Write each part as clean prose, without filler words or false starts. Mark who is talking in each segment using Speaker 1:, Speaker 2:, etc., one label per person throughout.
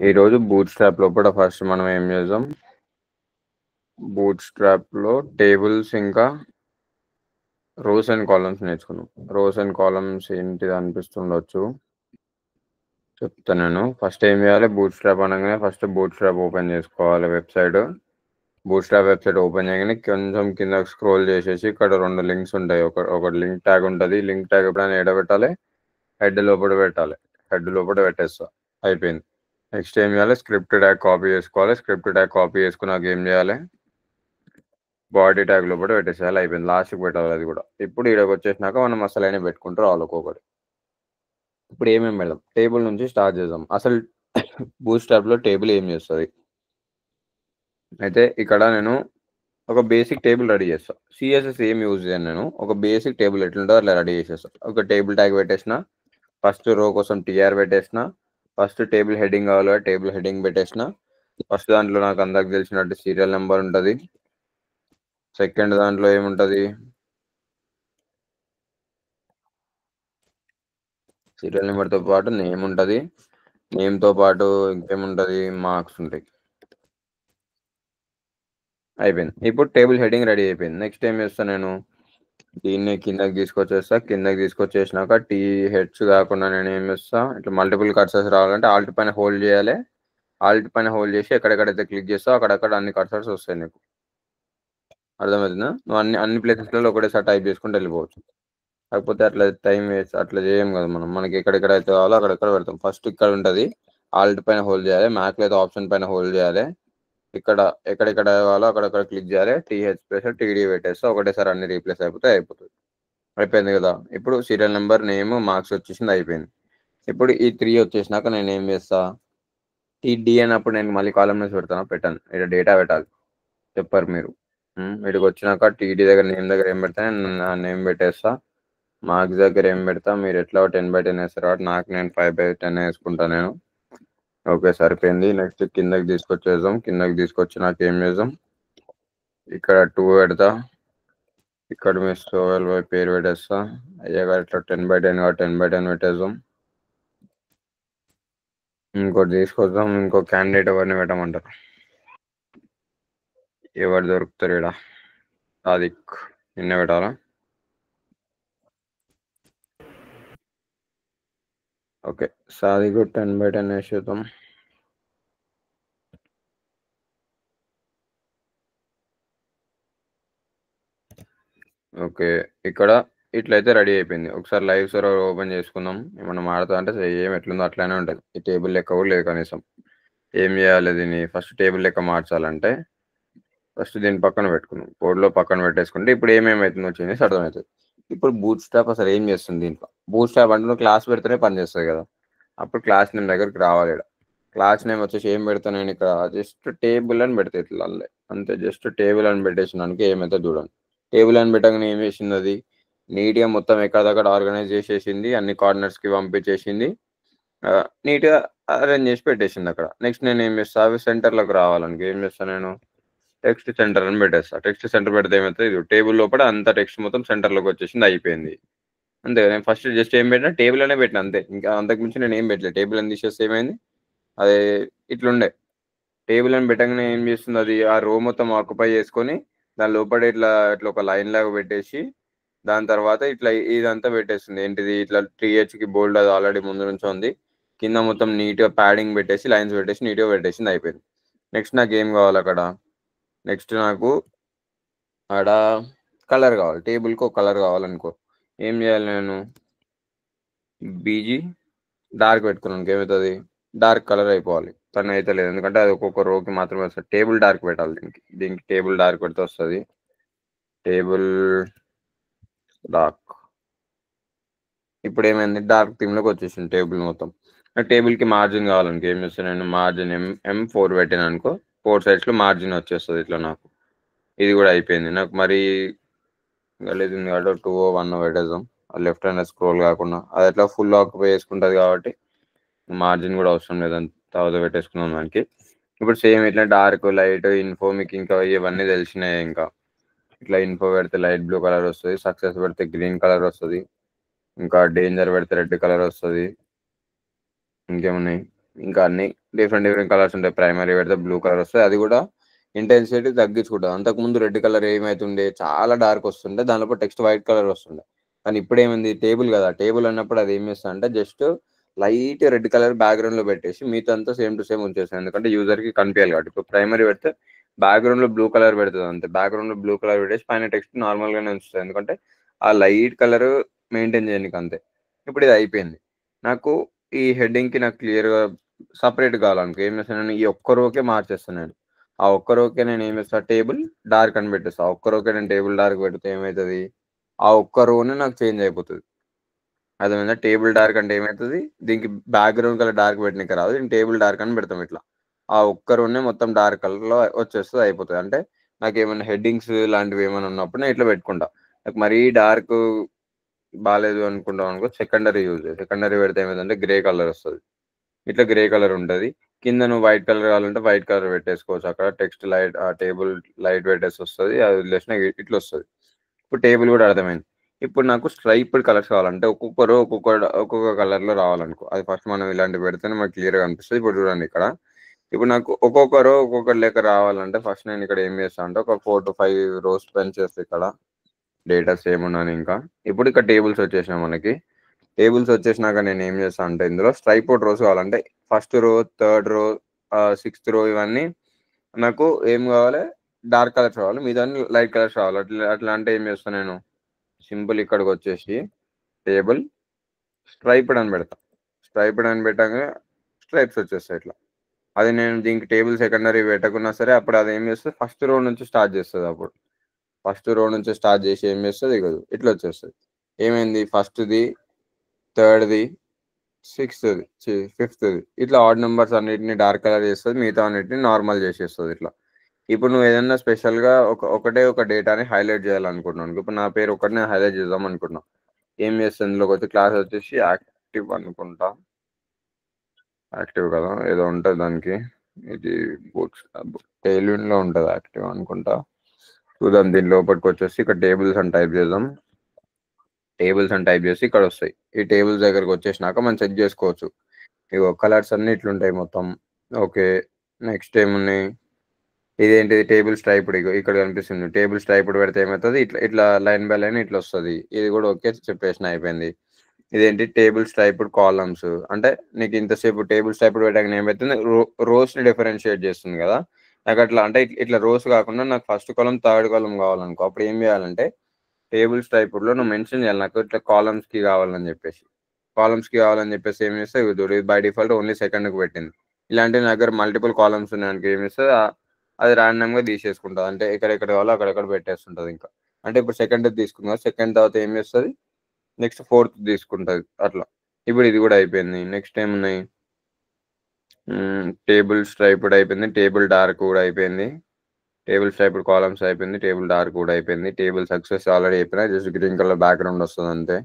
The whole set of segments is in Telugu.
Speaker 1: ఈరోజు బూట్ స్ట్రాప్ లోపల ఫస్ట్ మనం ఏం చేద్దాం, బూట్ స్ట్రాప్లో టేబుల్స్ ఇంకా రోస్ అండ్ కాలమ్స్ నేర్చుకున్నాం. రోస్ అండ్ కాలమ్స్ ఏంటిది అనిపిస్తుండొచ్చు, చెప్తాను నేను. ఫస్ట్ ఏం చేయాలి, బూట్ స్ట్రాప్ అనగానే ఫస్ట్ బూట్ స్ట్రాప్ ఓపెన్ చేసుకోవాలి website. Boot strap website open చేయగానే కొంచెం కింద స్క్రోల్ చేసేసి ఇక్కడ 2 లింక్స్ ఉంటాయి. ఒక లింక్ ట్యాగ్ ఉంటుంది. లింక్ ట్యాగ్ ఎప్పుడైనా ఎడబెట్టాలి, హెడ్ లోపల పెట్టాలి. హెడ్ లోపల పెట్టేస్తా, అయిపోయింది. నెక్స్ట్ ఏం చేయాలి, స్క్రిప్ట్ ట్యాగ్ కాపీ చేసుకోవాలి. స్క్రిప్ట్ ట్యాగ్ కాపీ చేసుకున్నాక ఏం చేయాలి, బాడీ ట్యాగ్ లోపల పెట్టేసేయాలి. అయిపోయింది, లాస్ట్కి పెట్టాలి అది కూడా. ఇప్పుడు ఇక్కడికి వచ్చేసినాక మనం అసలు అయినా పెట్టుకుంటారు వాళ్ళు ఒక్కొక్కటి. ఇప్పుడు ఏమేమి పెడదాం, టేబుల్ నుంచి స్టార్ట్ చేద్దాం. అసలు బూట్ స్ట్రాప్లో టేబుల్ ఏం చేస్తుంది అయితే, ఇక్కడ నేను ఒక బేసిక్ టేబుల్ రెడీ చేస్తాను. సిఎస్ఎస్ ఏం యూజ్ చేయను నేను, ఒక బేసిక్ టేబుల్ ఎట్లుంటుందో అట్లా రెడీ చేసేస్తాను. ఒక టేబుల్ ట్యాగ్ పెట్టేసిన, ఫస్ట్ రో కోసం టీఆర్ పెట్టేసిన, ఫస్ట్ టేబుల్ హెడ్డింగ్ కావాలి, టేబుల్ హెడ్డింగ్ పెట్టేసిన. ఫస్ట్ దాంట్లో నాకు అందరికి తెలిసినట్టు సీరియల్ నెంబర్ ఉంటుంది. సెకండ్ దాంట్లో ఏముంటుంది, సీరియల్ నెంబర్తో పాటు నేమ్ ఉంటుంది. నేమ్తో పాటు ఇంకేముంటుంది, మార్క్స్ ఉంటాయి. అయిపోయింది. ఇప్పుడు టేబుల్ హెడ్డింగ్ రెడీ అయిపోయింది. నెక్స్ట్ ఏం చేస్తాను నేను, దీన్ని కిందకి తీసుకొచ్చేస్తా. కిందకి తీసుకొచ్చేసినాక టీ హెడ్స్ కాకుండా నేను ఏం చేస్తా, ఇట్లా మల్టిపుల్ కర్సర్స్ రావాలంటే ఆల్ట్ పైన హోల్డ్ చేయాలి. ఆల్ట్ పైన హోల్డ్ చేసి ఎక్కడెక్కడైతే క్లిక్ చేస్తావు అక్కడక్కడ అన్ని కర్సర్స్ వస్తాయి నీకు. అర్థమవుతుందా? నువ్వు అన్ని ప్లేసెస్లలో ఒకటేసారి టైప్ చేసుకుంటూ వెళ్ళిపోవచ్చు. కాకపోతే అట్లా టైం వేస్ట్ అట్లా చేయం కదా మనం. మనకి ఎక్కడెక్కడైతే కావాలో అక్కడెక్కడ పెడతాం. ఫస్ట్ ఇక్కడ ఉంటుంది, ఆల్ట్ పైన హోల్డ్ చేయాలి. మ్యాక్లో అయితే ఆప్షన్ పైన హోల్డ్ చేయాలి. ఇక్కడ ఎక్కడెక్కడ కావాలో అక్కడక్కడ క్లిక్ చేయాలి. టీహెచ్ ప్లస్ టీడీ పెట్టేస్తే ఒకటేసారి అన్ని రీప్లేస్ అయిపోతుంది. అయిపోయింది కదా. ఇప్పుడు సీరియల్ నెంబర్, నేమ్, మార్క్స్ వచ్చేసింది, అయిపోయింది. ఇప్పుడు ఈ 3 వచ్చేసినాక నేను ఏం చేస్తా, టీ అన్నప్పుడు నేను మళ్ళీ కాలమ్ నుంచి పెడతాను, పెట్టాను. ఇక్కడ డేటా పెట్టాలి, చెప్పారు మీరు. వీడికి వచ్చినాక టీడీ దగ్గర నేమ్ దగ్గర ఏం పెడతా, నా నేమ్ పెట్టేస్తా. మార్క్స్ దగ్గర ఏం పెడతా, మీరు ఎట్లా 10/10 వేస్తారు కాబట్టి నాకు నేను 5/10 వేసుకుంటాను నేను. ఓకే, సరిపోయింది. నెక్స్ట్ కిందకి తీసుకొచ్చేద్దాం. కిందకి తీసుకొచ్చి నాకు ఏం చేద్దాం, ఇక్కడ 2 పెడతా. ఇక్కడ మీ సోవెల్ బై పేరు పెట్టేస్తా. అయ్యాక ఇట్లా 10/10 కాబట్టి 10/10 పెట్టేద్దాం. ఇంకోటి తీసుకొద్దాం. ఇంకో క్యాండిడేట్ ఎవరిని పెట్టమంటారు, ఎవరు దొరుకుతారు ఇక్కడ, సాదిక్, నిన్న పెట్టాలా? ఓకే, సాదిక్ 10/10 వేసేద్దాం. ఓకే, ఇక్కడ ఇట్లయితే రెడీ అయిపోయింది. ఒకసారి లైవ్ సర్వర్ ఓపెన్ చేసుకుందాం. ఏమన్నా మాడతా అంటే ఏం ఎట్లుందో అట్లానే ఉంటుంది. ఈ టేబుల్ లెక్క కూడా లేదు కనీసం. ఏం చేయాలి, దీన్ని ఫస్ట్ టేబుల్ లెక్క మార్చాలంటే ఫస్ట్ దీన్ని పక్కన పెట్టుకున్నాం, కోడ్లో పక్కన పెట్టేసుకుంటే ఇప్పుడు ఏమేమవుతుందో వచ్చింది అర్థమవుతుంది. ఇప్పుడు బూట్ స్ట్రాప్ అసలు ఏం చేస్తుంది దీంట్లో, బూట్ స్ట్రాప్ అంటే నువ్వు క్లాస్ పెడితేనే పనిచేస్తుంది కదా. అప్పుడు క్లాస్ నేమ్ దగ్గరికి రావాలి. క్లాస్ నేమ్ వచ్చేసి ఏం పెడతాను నేను, ఇక్కడ జస్ట్ టేబుల్ అని పెడితే ఇట్లా అంతే. జస్ట్ టేబుల్ అని పెట్టేసినానికి ఏమైతే చూడండి, టేబుల్ అని పెట్టగానే ఏం చేసింది, అది నీట్గా మొత్తం ఎక్కడదక్కడ ఆర్గనైజ్ చేసేసింది, అన్ని కార్నర్స్కి పంపించేసింది, నీట్గా అరేంజ్ చేసి పెట్టేసింది అక్కడ. నెక్స్ట్ నేను ఏం చేస్తా, అవి సెంటర్లోకి రావాలని ఏం చేస్తాను నేను, టెక్స్ట్ సెంటర్ అని పెట్టేస్తా. టెక్స్ట్ సెంటర్ పెడితే ఏమవుతుంది, ఇది టేబుల్ లోపల అంత టెక్స్ట్ మొత్తం సెంటర్లోకి వచ్చేసింది, అయిపోయింది. అంతే. నేను ఫస్ట్ జస్ట్ ఏం పెట్టినా, టేబుల్ అనే పెట్టినా అంతే. ఇంకా అంతకుమించి నేను ఏం పెట్టలేదు. టేబుల్ అని తీసేస్తే ఏమైంది, అదే ఇట్లుండే. టేబుల్ అని పెట్టగానే ఏం చేస్తుంది, అది ఆ రో మొత్తం ఆక్యుపై చేసుకొని దాని లోపల ఇట్లా ఇట్లా ఒక లైన్ లాగా పెట్టేసి దాని తర్వాత ఇట్లా ఇదంతా పెట్టేస్తుంది. ఏంటిది, ఇట్లా 3Hకి బోల్డ్ అది ఆల్రెడీ ముందు నుంచి ఉంది. కింద మొత్తం నీట్గా ప్యాడింగ్ పెట్టేసి లైన్స్ పెట్టేసి నీట్గా పెట్టేసింది, అయిపోయింది. నెక్స్ట్ నాకు ఏం కావాలి అక్కడ, నెక్స్ట్ నాకు ఆడ కలర్ కావాలి. టేబుల్కి ఒక కలర్ కావాలనుకో, ఏం చేయాలి నేను, బీజీ డార్క్ పెట్టుకున్నాను, ఏమవుతుంది, డార్క్ కలర్ అయిపోవాలి. తను అయితే లేదు, ఎందుకంటే అది ఒక్కొక్క రోకి మాత్రమే వస్తుంది. టేబుల్ డార్క్ పెట్టాలి దీనికి టేబుల్ డార్క్ పెడితే వస్తుంది. టేబుల్ డార్క్, ఇప్పుడు ఏమైంది, డార్క్ థీమ్లోకి వచ్చేసింది టేబుల్ మొత్తం. టేబుల్కి మార్జిన్ కావాలనుకో ఏం చేస్తాను నేను, మార్జిన్ M4 పెట్టాను అనుకో, 4 సైడ్స్లో మార్జిన్ వచ్చేస్తుంది ఇట్లా నాకు. ఇది కూడా అయిపోయింది నాకు. మరి గలీజ్ ఉంది కాబట్టి 201 పెట్టేద్దాం, లెఫ్ట్ హ్యాండ్ స్క్రోల్ కాకుండా. అది ఎట్లా ఫుల్ ఆక్యుపై చేసుకుంటుంది కాబట్టి మార్జిన్ కూడా అవసరం లేదని తర్వాత పెట్టేసుకున్నాం దానికి. ఇప్పుడు సేమ్ ఇట్లా డార్క్, లైట్, ఇన్ఫో మీకు ఇంకా ఇవన్నీ తెలిసినాయి. ఇంకా ఇట్లా ఇన్ఫో పెడితే లైట్ బ్లూ కలర్ వస్తుంది, సక్సెస్ పెడితే గ్రీన్ కలర్ వస్తుంది, ఇంకా డేంజర్ పెడితే రెడ్ కలర్ వస్తుంది. ఇంకేమున్నాయి, ఇంకా అన్ని డిఫరెంట్ కలర్స్ ఉంటాయి. ప్రైమరీ పెడితే బ్లూ కలర్ వస్తది. అది కూడా ఇంటెన్సిటీ తగ్గించుకుంటది. అంతకుముందు రెడ్ కలర్ ఏమైతుండే చాలా డార్క్ వస్తుండే. దానిలోపు టెక్స్ట్ వైట్ కలర్ వస్తుండే. కానీ ఇప్పుడేమైంది టేబుల్ కదా! టేబుల్ అన్నప్పుడు అది ఏం చేస్తదంటే జస్ట్ లైట్ రెడ్ కలర్ బ్యాక్‌గ్రౌండ్‌లో పెట్టేసి మిగతాదంతా సేమ్ టు సేమ్ ఉంచేస్తది. ఎందుకంటే యూజర్‌కి కనిపియాలి కాబట్టి. ఇప్పుడు ప్రైమరీ పెడితే బ్యాక్‌గ్రౌండ్‌లో బ్లూ కలర్ పెడతది అంతే. బ్యాక్‌గ్రౌండ్‌లో బ్లూ కలర్ పెట్టేసి పైన టెక్స్ట్ నార్మల్‌గానే ఉంచుతది. ఎందుకంటే ఆ లైట్ కలర్ మెయింటైన్ చేయనీకి అంతే. ఇప్పుడు ఇది అయిపోయింది. నాకు ఈ హెడ్డింగ్‌కి నాకు క్లియర్‌గా సెపరేట్ కావాలనుకో ఏం చేస్తాను నేను ఈ ఒక్క రోకే మార్చేస్తాను నేను. ఆ ఒక్క రోకే నేను ఏం చేస్తా టేబుల్ డార్క్ అని పెట్టేస్తా. ఆ ఒక్క రోకే నేను టేబుల్ డార్క్ పెడితే ఏమైతది? ఆ ఒక్క రోనే నాకు చేంజ్ అయిపోతది. అర్థమైందా? టేబుల్ డార్క్ అంటే ఏమైతది? దీనికి బ్యాక్‌గ్రౌండ్ కలర్ డార్క్ పెట్టనీకి రాదు. నేను టేబుల్ డార్క్ అని పెడతాం ఇట్లా. ఆ ఒక్క రోనే మొత్తం డార్క్ కలర్‌లో వచ్చేస్తది అయిపోతది. అంటే నాకేమన్నా హెడ్డింగ్స్ లాంటివి ఏమైనా ఉన్నప్పుడు నేను ఇట్లా పెట్టుకుంటా. నాకు మరీ డార్క్ బాలేదు అనుకున్నామనుకో సెకండరీ యూజ్ చేయి. సెకండరీ పెడితే ఏమైతదంటే గ్రే కలర్ వస్తది. ఇట్లా గ్రే కలర్ ఉంటది. కింద నువ్వు వైట్ కలర్ కావాలంటే వైట్ కలర్ పెట్టేసుకోవచ్చు. అక్కడ టెక్స్ట్ లైట్ టేబుల్ లైట్ పెట్టేసి వస్తది. అది వదిలేసినా ఇట్లొస్తది. ఇప్పుడు టేబుల్ కూడా అర్థమైంది. ఇప్పుడు నాకు స్ట్రైప్డ్ కలర్స్ కావాలంటే ఒక్కొక్కరు ఒక్కొక్క కలర్‌లో రావాలనుకో. అది ఫస్ట్ మనం ఇలాంటివి పెడితేనే మనకు క్లియర్‌గా కనిపిస్తది. ఇప్పుడు చూడండి ఇక్కడ. ఇప్పుడు నాకు ఒక్కొక్కరు ఒక్కొక్కటి లెక్క రావాలంటే ఫస్ట్ నేను ఇక్కడ ఏం చేస్తా అంటే ఒక 4-5 రోస్ పెంచేస్తా ఇక్కడ. డేటా సేమ్ ఉండని ఇంకా. ఇప్పుడు ఇక్కడ టేబుల్స్ వచ్చేసినాయి మనకి. టేబుల్స్ వచ్చేసినాక నేను ఏం చేస్తా అంటే ఇందులో స్ట్రైప్డ్ రోస్ కావాలంటే first row, third row, sixth రో ఇవన్నీ నాకు ఏం కావాలి డార్క్ కలర్స్ కావాలి. మిగతావన్నీ లైట్ కలర్స్ కావాలి. అట్లా అంటే ఏం చేస్తా నేను సింపుల్ ఇక్కడికొచ్చేసి టేబుల్ స్ట్రైప్డ్ అని పెడతా. స్ట్రైప్డ్ అని పెట్టంగానే స్ట్రైప్స్ వచ్చేస్తాయి ఇట్లా. అది నేను దీనికి టేబుల్ సెకండరీ పెట్టకున్నా సరే అప్పుడు అది ఏం చేస్తది ఫస్ట్ రో నుంచి స్టార్ట్ చేస్తది అప్పుడు. ఫస్ట్ రో నుంచి స్టార్ట్ చేసి ఏం చేస్తది ఇగో ఇట్లా వచ్చేస్తది. ఏమైంది ఫస్ట్‌ది, థర్డ్‌ది, సిక్స్త్‌ది ఫిఫ్త్‌ది ఇట్లా ఆడ్ నంబర్స్ అన్నిటిని డార్క్ కలర్ చేస్తది. మిగతావన్నిటిని నార్మల్ చేసేస్తది ఇట్లా. ఇప్పుడు నువ్వు ఏదన్నా స్పెషల్‌గా ఒకటే ఒక డేటాని హైలైట్ చేయాలనుకుంటున్నావు. ఇప్పుడు నా పేరు ఒక్కటినే హైలైట్ చేద్దాం అనుకుంటున్నా. ఏం చేస్తా ఇందులోకొచ్చి క్లాస్ వచ్చేసి యాక్టివ్ అనుకుంటా. యాక్టివ్ కదా! ఏదో ఉంటది దానికి. ఇది బుక్స్ టెయిల్‌విన్‌లో ఉంటది యాక్టివ్ అనుకుంటా. చూద్దాం దీని లోపటికొచ్చేసి ఇక్కడ టేబుల్స్ అని టైప్ చేద్దాం. టేబుల్స్ అని టైప్ చేసి ఇక్కడొస్తాయి. ఈ టేబుల్స్ దగ్గరకొచ్చేసినాక మనం చెక్ చేసుకోవచ్చు. ఇగో కలర్స్ అన్నీ ఇట్లుంటాయి మొత్తం. ఓకే. నెక్స్ట్ ఏమున్నాయి? ఇదేంటిది టేబుల్ స్ట్రైప్డ్ ఇగో ఇక్కడ కనిపిస్తుంది. టేబుల్ స్ట్రైప్డ్ పెడితే ఏమైతది ఇట్లా ఇట్లా లైన్ బై లైన్ ఇట్లొస్తది. ఇది కూడా ఓకే చెప్పేసినా అయిపోయింది. ఇదేంటి టేబుల్ స్ట్రైప్డ్ కాలమ్స్ అంటే నీకు ఇంతసేపు టేబుల్ స్ట్రైప్డ్ పెట్టగానే ఏమైతుంది రోస్‌ని డిఫరెన్షియేట్ చేస్తుంది కదా! నాకట్లా అంటే ఇట్లా రోస్ కాకుండా నాకు ఫస్ట్ కాలమ్, థర్డ్ కాలమ్ కావాలనుకో అప్పుడు ఏం చేయాలంటే టేబుల్ స్ట్రైప్డ్‌లో నువ్వు మెన్షన్ చేయాలి. నాకు ఇట్లా కాలమ్స్‌కి కావాలని చెప్పేసి. కాలమ్స్‌కి కావాలని చెప్పేసి ఏం చేస్తే ఇగో చూడు ఇది బై డిఫాల్ట్ ఓన్లీ సెకండ్‌కి పెట్టింది. ఇలాంటివి నా దగ్గర మల్టిపుల్ కాలమ్స్ ఉన్నాయనుకో ఏం చేస్తది అది రాండమ్‌గా తీసేసుకుంటది. అంటే ఎక్కడెక్కడ కావాలో అక్కడక్కడ పెట్టేస్తుంటది ఇంకా. అంటే ఇప్పుడు సెకండ్‌ది తీసుకుంది కదా! సెకండ్ తర్వాత ఏం చేస్తది నెక్స్ట్ ఫోర్త్ తీసుకుంటది అట్లా. ఇప్పుడు ఇది కూడా అయిపోయింది. నెక్స్ట్ ఏమున్నాయి? టేబుల్ స్ట్రైప్డ్ అయిపోయింది. టేబుల్ డార్క్ కూడా అయిపోయింది. టేబుల్ స్ట్రైప్డ్ కాలమ్స్ అయిపోయింది. టేబుల్ డార్క్ కూడా అయిపోయింది. టేబుల్ సక్సెస్ ఆల్రెడీ అయిపోయినా జస్ట్ గ్రీన్ కలర్ బ్యాక్‌గ్రౌండ్ వస్తది అంతే.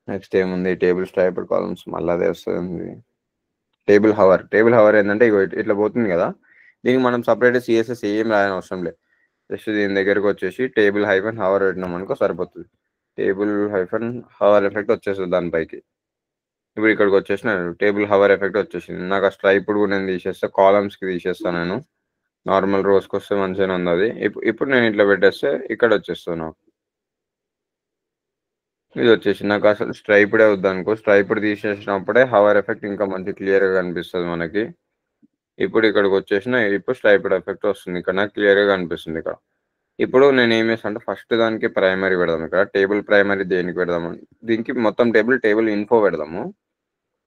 Speaker 1: నెక్స్ట్ ఏముంది? టేబుల్ స్ట్రైప్డ్ కాలమ్స్ మళ్ళీ అదే వస్తది. Table hour. టేబుల్ హవర్ ఏందంటే ఇగో ఇట్లా పోతుంది కదా! దీనికి మనం సెపరేట్‌గా సీఎస్ఎస్ ఏం రాయనవసరం లేదు. జస్ట్ దీని దగ్గరకొచ్చేసి టేబుల్ హైఫన్ హవర్ పెట్టినామనుకో సరిపోతది. టేబుల్ హైఫన్ హవర్ ఎఫెక్ట్ వచ్చేస్తది దాని పైకి. ఇప్పుడు ఇక్కడికొచ్చేసిన టేబుల్ హవర్ ఎఫెక్ట్ వచ్చేసింది. నాకు ఆ స్ట్రైప్డ్ కూడా నేను తీసేస్తా. కాలమ్స్‌కి తీసేస్తా నేను. నార్మల్ రోస్‌కొస్తే మంచిగానే ఉందది. ఇప్పుడు నేను ఇట్లా పెట్టేస్తే ఇక్కడొచ్చేస్తది నాకు. ఇదొచ్చేసింది. నాకసలు స్ట్రైప్డే వద్దనుకో. స్ట్రైప్డ్ తీసేసినప్పుడే హవర్ ఎఫెక్ట్ ఇంకా మంచి క్లియర్‌గా కనిపిస్తది మనకి. ఇప్పుడు ఇక్కడికొచ్చేసిన ఇప్పుడు స్ట్రైప్డ్ ఎఫెక్ట్ వస్తుంది. ఇక్కడ నాకు క్లియర్‌గా కనిపిస్తుంది ఇక్కడ. ఇప్పుడు నేనేం చేస్తా అంటే ఫస్ట్ దానికి ప్రైమరీ పెడదాం ఇక్కడ. టేబుల్ ప్రైమరీ దేనికి పెడదాము? దీనికి మొత్తం టేబుల్ ఇన్ఫో పెడదాము.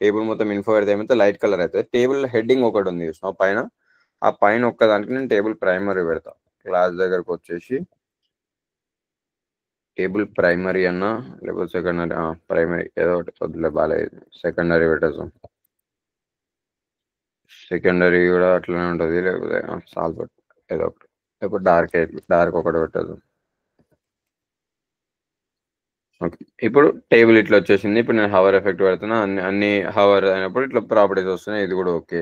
Speaker 1: టేబుల్ మొత్తం ఇన్ఫో పెడితే ఏమైతే లైట్ కలర్ అయితది. టేబుల్ హెడ్డింగ్ ఒకటుంది చూసినావా పైన? ఆ పైన ఒక్కదానికి నేను టేబుల్ ప్రైమరీ పెడతా. క్లాస్ దగ్గరకొచ్చేసి టేబుల్ ప్రైమరీ అన్నా లేకపోతే సెకండరీ ప్రైమరీ ఏదో ఒకటి వద్దులే బాలేదు. సెకండరీ పెట్టేద్దాం. సెకండరీ కూడా అట్లనే ఉంటది. లేకపోతే సాల్వ్ ఏదో ఒకటి. లేకపోతే డార్క్ ఒకటి పెట్టేద్దాం. ఓకే. ఇప్పుడు టేబుల్ ఇట్లా వచ్చేసింది. ఇప్పుడు నేను హవర్ ఎఫెక్ట్ పెడుతున్నా. అన్ని హవర్ అయినప్పుడు ఇట్లా ప్రాపర్టీస్ వస్తున్నాయి. ఇది కూడా ఓకే.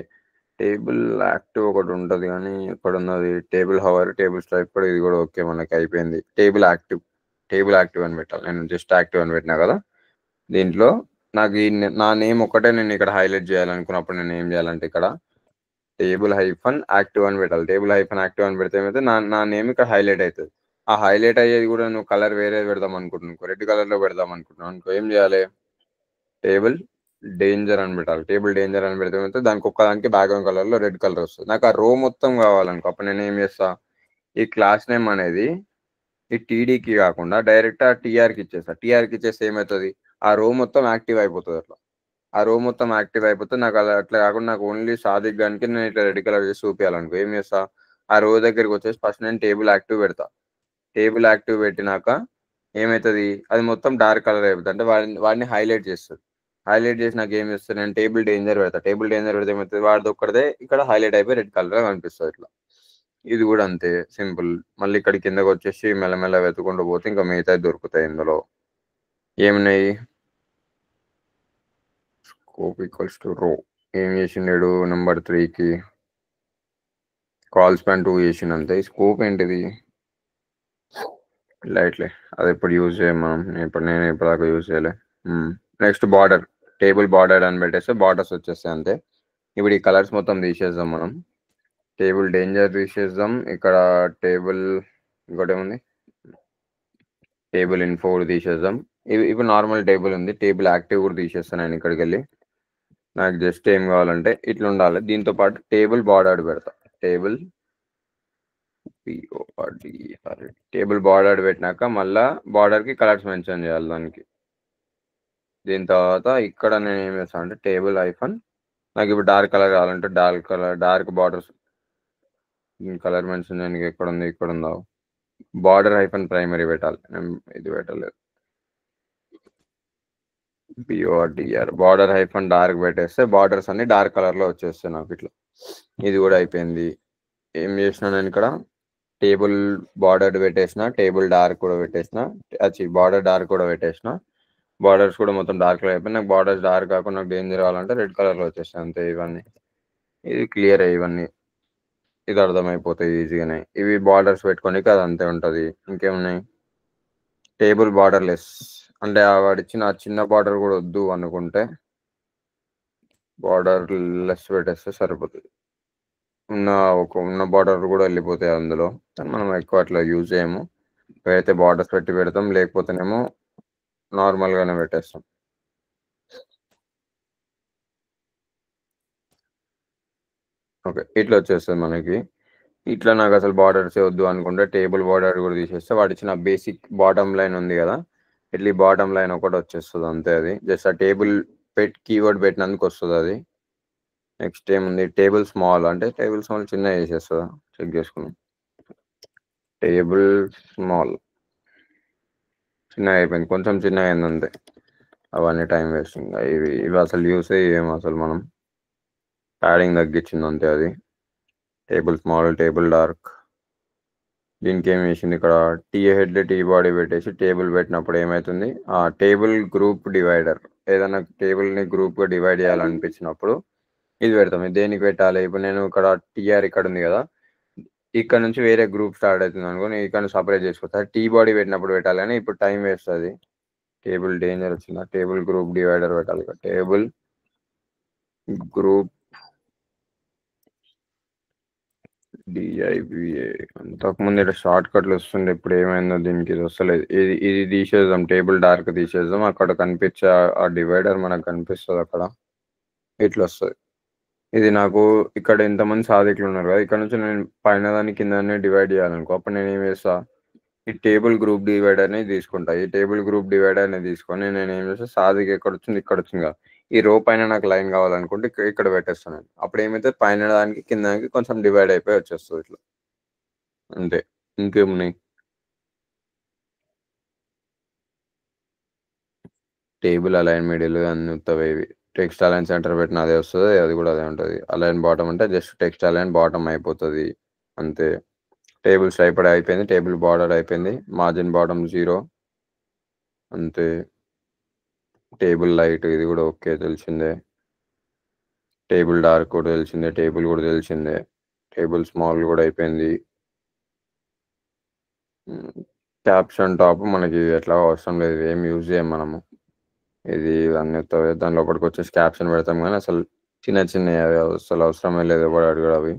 Speaker 1: టేబుల్ యాక్టివ్ ఒకటి ఉంటది గానీ ఎక్కడున్నది? టేబుల్ హవర్, టేబుల్ స్ట్రైప్ కూడా ఇది కూడా ఓకే మనకి అయిపోయింది. టేబుల్ యాక్టివ్ అని పెట్టాలి. నేను జస్ట్ యాక్టివ్ అని పెట్టినా కదా! దీంట్లో నాకు నా నేమ్ ఒక్కటే నేను ఇక్కడ హైలైట్ చేయాలనుకున్నప్పుడు నేను ఏం చేయాలంటే ఇక్కడ టేబుల్ హైఫన్ యాక్టివ్ అని పెట్టాలి. టేబుల్ హైఫన్ యాక్టివ్ అని పెడితే ఏమైతే నా నేమ్ ఇక్కడ హైలైట్ అవుతుంది. ఆ హైలైట్ అయ్యేది కూడా నువ్వు కలర్ వేరే పెడదాం అనుకుంటున్నావు, రెడ్ కలర్లో పెడదాం అనుకుంటున్నావు అనుకో, ఏం చేయాలి? టేబుల్ డేంజర్ అని పెట్టాలి. టేబుల్ డేంజర్ అని పెడితే ఏమైతే దానికి ఒక్కదానికి బ్యాక్గ్రౌండ్ కలర్లో రెడ్ కలర్ వస్తుంది. నాకు ఆ రో మొత్తం కావాలనుకో, అప్పుడు నేను ఏం చేస్తా, ఈ క్లాస్ నేమ్ అనేది ఈ టీడీకి కాకుండా డైరెక్ట్ ఆ టీఆర్కి ఇచ్చేస్తా. టీఆర్కి ఇచ్చేస్తే ఏమవుతుంది, ఆ రో మొత్తం యాక్టివ్ అయిపోతుంది. అట్లా ఆ రో మొత్తం యాక్టివ్ అయిపోతే నాకు అలా అట్లా కాకుండా నాకు ఓన్లీ సాదిక్ గానికి నేను ఇట్లా రెడ్ కలర్ చేసి చూపించాలనుకో, ఏం చేస్తా, ఆ రో దగ్గరికి వచ్చేసి ఫస్ట్ నేను టేబుల్ యాక్టివ్ పెడతా. టేబుల్ యాక్టివ్ పెట్టినాక ఏమవుతుంది, అది మొత్తం డార్క్ కలర్ అయిపోతుంది. అంటే వాడిని హైలైట్ చేస్తుంది. హైలైట్ చేసి నాకు ఏం చేస్తుంది, నేను టేబుల్ డేంజర్ పెడతా. టేబుల్ డేంజర్ పెడితే ఏమవుతుంది, వాడిది ఒక్కడే ఇక్కడ హైలైట్ అయిపోయి రెడ్ కలర్ కనిపిస్తుంది. ఇట్లా ఇది కూడా అంతే సింపుల్. మళ్ళీ ఇక్కడ కిందకి వచ్చేసి మెల్లమెల్ల వెతుకుంటూ పోతే ఇంకా మిగతాయి దొరుకుతాయి. ఇందులో ఏమున్నాయి, స్కోప్ ఈక్వల్స్ టు రో. ఏం చేసిండాడు నెంబర్ 3కి కాల్ స్పాన్ 2 చేసిండు అంతే. ఈ స్కోప్ ఏంటిది, లైట్లే అది ఇప్పుడు యూజ్ చేయం మనం. నేను ఇప్పటిదాకా యూజ్ చేయలే. నెక్స్ట్ బార్డర్, టేబుల్ బార్డర్ అని పెట్టేస్తే బార్డర్స్ వచ్చేస్తాయి అంతే. ఇప్పుడు ఈ కలర్స్ మొత్తం తీసేద్దాం మనం. టేబుల్ డేంజర్ తీసేద్దాం. ఇక్కడ టేబుల్ ఇంకోటి ఏముంది, టేబుల్ ఇన్ఫో కూడా తీసేద్దాం. ఇప్పుడు నార్మల్ టేబుల్ ఉంది, టేబుల్ యాక్టివ్ కూడా తీసేస్తాను నేను ఇక్కడికి వెళ్ళి. నాకు జస్ట్ ఏం కావాలంటే ఇట్లా ఉండాలి. దీంతో పాటు టేబుల్ బార్డర్ పెడతా. టేబుల్ టేబుల్ బార్డర్ పెట్టినాక మళ్ళా బార్డర్కి కలర్స్ మెన్షన్ చేయాలి దానికి. దీని తర్వాత ఇక్కడ నేను ఏం చేస్తాను అంటే టేబుల్ ఐఫన్, నాకు ఇప్పుడు డార్క్ కలర్ కావాలంటే డార్క్ బార్డర్స్ కలర్ మెన్షన్ చేయడానికి ఎక్కడ ఉంది, ఇక్కడ ఉందా, బార్డర్ ఐఫన్ ప్రైమరీ పెట్టాలి. ఇది పెట్టలేదు, బిఓఆర్డిఆర్ బార్డర్ హైఫన్ డార్క్ పెట్టేస్తే బార్డర్స్ అన్ని డార్క్ కలర్లో వచ్చేస్తాయి నాకు ఇట్లా. ఇది కూడా అయిపోయింది. ఏం చేసిన నేను ఇక్కడ టేబుల్ బార్డర్ పెట్టేసిన, టేబుల్ డార్క్ కూడా పెట్టేసిన, బార్డర్ డార్క్ కూడా పెట్టేసిన, బార్డర్స్ కూడా మొత్తం డార్క్ కలర్ అయిపోయింది. నాకు బార్డర్స్ డార్క్ కాకుండా నాకు డేంజర్ కావాలంటే రెడ్ కలర్లో వచ్చేస్తాయి అంతే. ఇవన్నీ ఇది క్లియర్ ఇవన్నీ ఇది అర్థమైపోతాయి ఈజీగానే. ఇవి బార్డర్స్ పెట్టుకోనికి అది అంతే ఉంటుంది. ఇంకేమున్నాయి, టేబుల్ బార్డర్ లెస్ అంటే వాడిచ్చిన చిన్న బార్డర్ కూడా వద్దు అనుకుంటే బార్డర్ లెస్ పెట్టేస్తే సరిపోతుంది. ఉన్న బార్డర్ కూడా వెళ్ళిపోతాయి అందులో, కానీ మనం ఎక్కువ అట్లా యూజ్ చేయము. అయితే బార్డర్స్ పెట్టి పెడతాం, లేకపోతేనేమో నార్మల్గానే పెట్టేస్తాం. ఓకే ఇట్లా వచ్చేస్తుంది మనకి. ఇట్లా నాకు అసలు బార్డర్స్ వద్దు అనుకుంటే టేబుల్ బార్డర్ కూడా తీసేస్తే వాడు ఇచ్చిన బేసిక్ బాటమ్ లైన్ ఉంది కదా, ఇట్లా బాటమ్ లైన్ ఒకటి వచ్చేస్తుంది అంతే. అది జస్ట్ ఆ టేబుల్ కీవర్డ్ పెట్టినందుకు వస్తుంది అది. నెక్స్ట్ ఏముంది, టేబుల్ స్మాల్ అంటే టేబుల్ స్మాల్ చిన్న చేసేస్తుందా, చెక్ చేసుకున్నాం. టేబుల్ స్మాల్ చిన్నగా అయిపోయింది, కొంచెం చిన్నగా అయింది అంతే. అవన్నీ టైం వేస్టింగ్. ఇవి అసలు యూస్ అయ్యేమో అసలు మనం ప్యాడింగ్ తగ్గించింది అంతే. అది టేబుల్ స్మాల్ టేబుల్ డార్క్. దీనికి ఏం వేసింది ఇక్కడ టీ హెడ్ టీ బాడీ పెట్టేసి టేబుల్ పెట్టినప్పుడు ఏమవుతుంది, ఆ టేబుల్ గ్రూప్ డివైడర్, ఏదైనా టేబుల్ని గ్రూప్గా డివైడ్ చేయాలనిపించినప్పుడు ఇది పెడతాం. ఇది దేనికి పెట్టాలి, ఇప్పుడు నేను ఇక్కడ టీఆర్ ఇక్కడ ఉంది కదా, ఇక్కడ నుంచి వేరే గ్రూప్ స్టార్ట్ అవుతుంది అనుకో, నేను ఇక్కడ నుంచి సపరేట్ చేసుకోవచ్చు. టీ బాడీ పెట్టినప్పుడు పెట్టాలి, కానీ ఇప్పుడు టైం వేస్తుంది. టేబుల్ డేంజర్ వచ్చిందా, టేబుల్ గ్రూప్ డివైడర్ పెట్టాలి. టేబుల్ గ్రూప్ డిఐబిఏ. అంతకుముందు ఇక్కడ షార్ట్ కట్లు వస్తుండే, ఇప్పుడు ఏమైందో దీనికి ఇది వస్తలేదు. ఇది తీసేద్దాం, టేబుల్ డార్క్ తీసేద్దాం. అక్కడ కనిపించే ఆ డివైడర్ మనకు కనిపిస్తుంది అక్కడ, ఇట్లా వస్తుంది. ఇది నాకు ఇక్కడ ఇంతమంది సాధికులు ఉన్నారు కదా, ఇక్కడ నుంచి నేను పైన దాన్ని కింద డివైడ్ చేయాలనుకో, అప్పుడు నేను ఏం చేస్తా, ఈ టేబుల్ గ్రూప్ డివైడర్ని తీసుకుంటా. ఈ టేబుల్ గ్రూప్ డివైడర్ని తీసుకొని నేను ఏం చేస్తా, సాధికి ఎక్కడ వచ్చింది ఇక్కడ వచ్చింది కదా, ఈ రో పైన నాకు లైన్ కావాలనుకుంటే ఇక్కడ పెట్టేస్తాను. అప్పుడు ఏమైతే పైన దానికి కింద దానికి కొంచెం డివైడ్ అయిపోయి వచ్చేస్తుంది ఇట్లా అంతే. ఇంకేమున్నాయి, టేబుల్ అలైన్ మిడిల్ అన్ని ఉత్తవే ఇవి. టెక్స్ట్ అలైన్ సెంటర్ పెట్టిన అదే వస్తుంది, అది కూడా అదే ఉంటుంది. అలైన్ బాటమ్ అంటే జస్ట్ టెక్స్ట్ అలైన్ బాటమ్ అయిపోతుంది అంతే. టేబుల్ స్ట్రైపడ్ అయిపోయింది, టేబుల్ బార్డర్ అయిపోయింది, మార్జిన్ బాటమ్ 0 అంతే. టేబుల్ లైట్ ఇది కూడా ఓకే తెలిసిందే. టేబుల్ డార్క్ కూడా తెలిసిందే, టేబుల్ కూడా తెలిసిందే. టేబుల్ స్మాల్ కూడా అయిపోయింది. క్యాప్షన్ టాప్ మనకి ఎట్లా అవసరం లేదు, ఏం యూజ్ చేయం మనము. ఇది అన్ని దాని లోపలికి వచ్చేసి క్యాప్షన్ పెడతాం కానీ అసలు చిన్న చిన్న అసలు అవసరమే లేదు ఎవడు అడిగాడు అవి.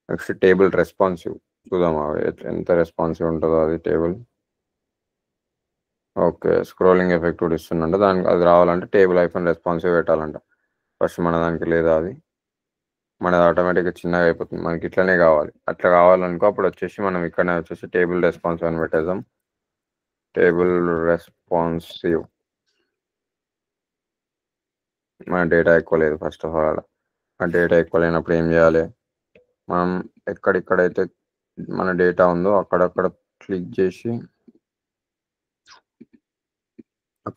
Speaker 1: నెక్స్ట్ టేబుల్ రెస్పాన్సివ్ చూద్దాం అవి ఎంత రెస్పాన్సివ్ ఉంటుందో అది టేబుల్. ఓకే స్క్రోలింగ్ ఎఫెక్ట్ కూడా ఇస్తుందంట. దానికి అది రావాలంటే టేబుల్ ఐఫోన్ రెస్పాన్సివ్ పెట్టాలంట. ఫస్ట్ మన దానికి లేదా అది, మనది ఆటోమేటిక్గా చిన్నగా అయిపోతుంది. మనకి ఇట్లనే కావాలి. అట్లా కావాలనుకో అప్పుడు వచ్చేసి మనం ఇక్కడనే వచ్చేసి టేబుల్ రెస్పాన్సివ్ అని పెట్టేద్దాం. Table responsive. మన డేటా ఎక్కువ లేదు ఫస్ట్ ఆఫ్ ఆల్. ఆ డేటా ఎక్కువ లేనప్పుడు ఏం చేయాలి, మనం ఎక్కడెక్కడైతే మన డేటా ఉందో అక్కడక్కడ క్లిక్ చేసి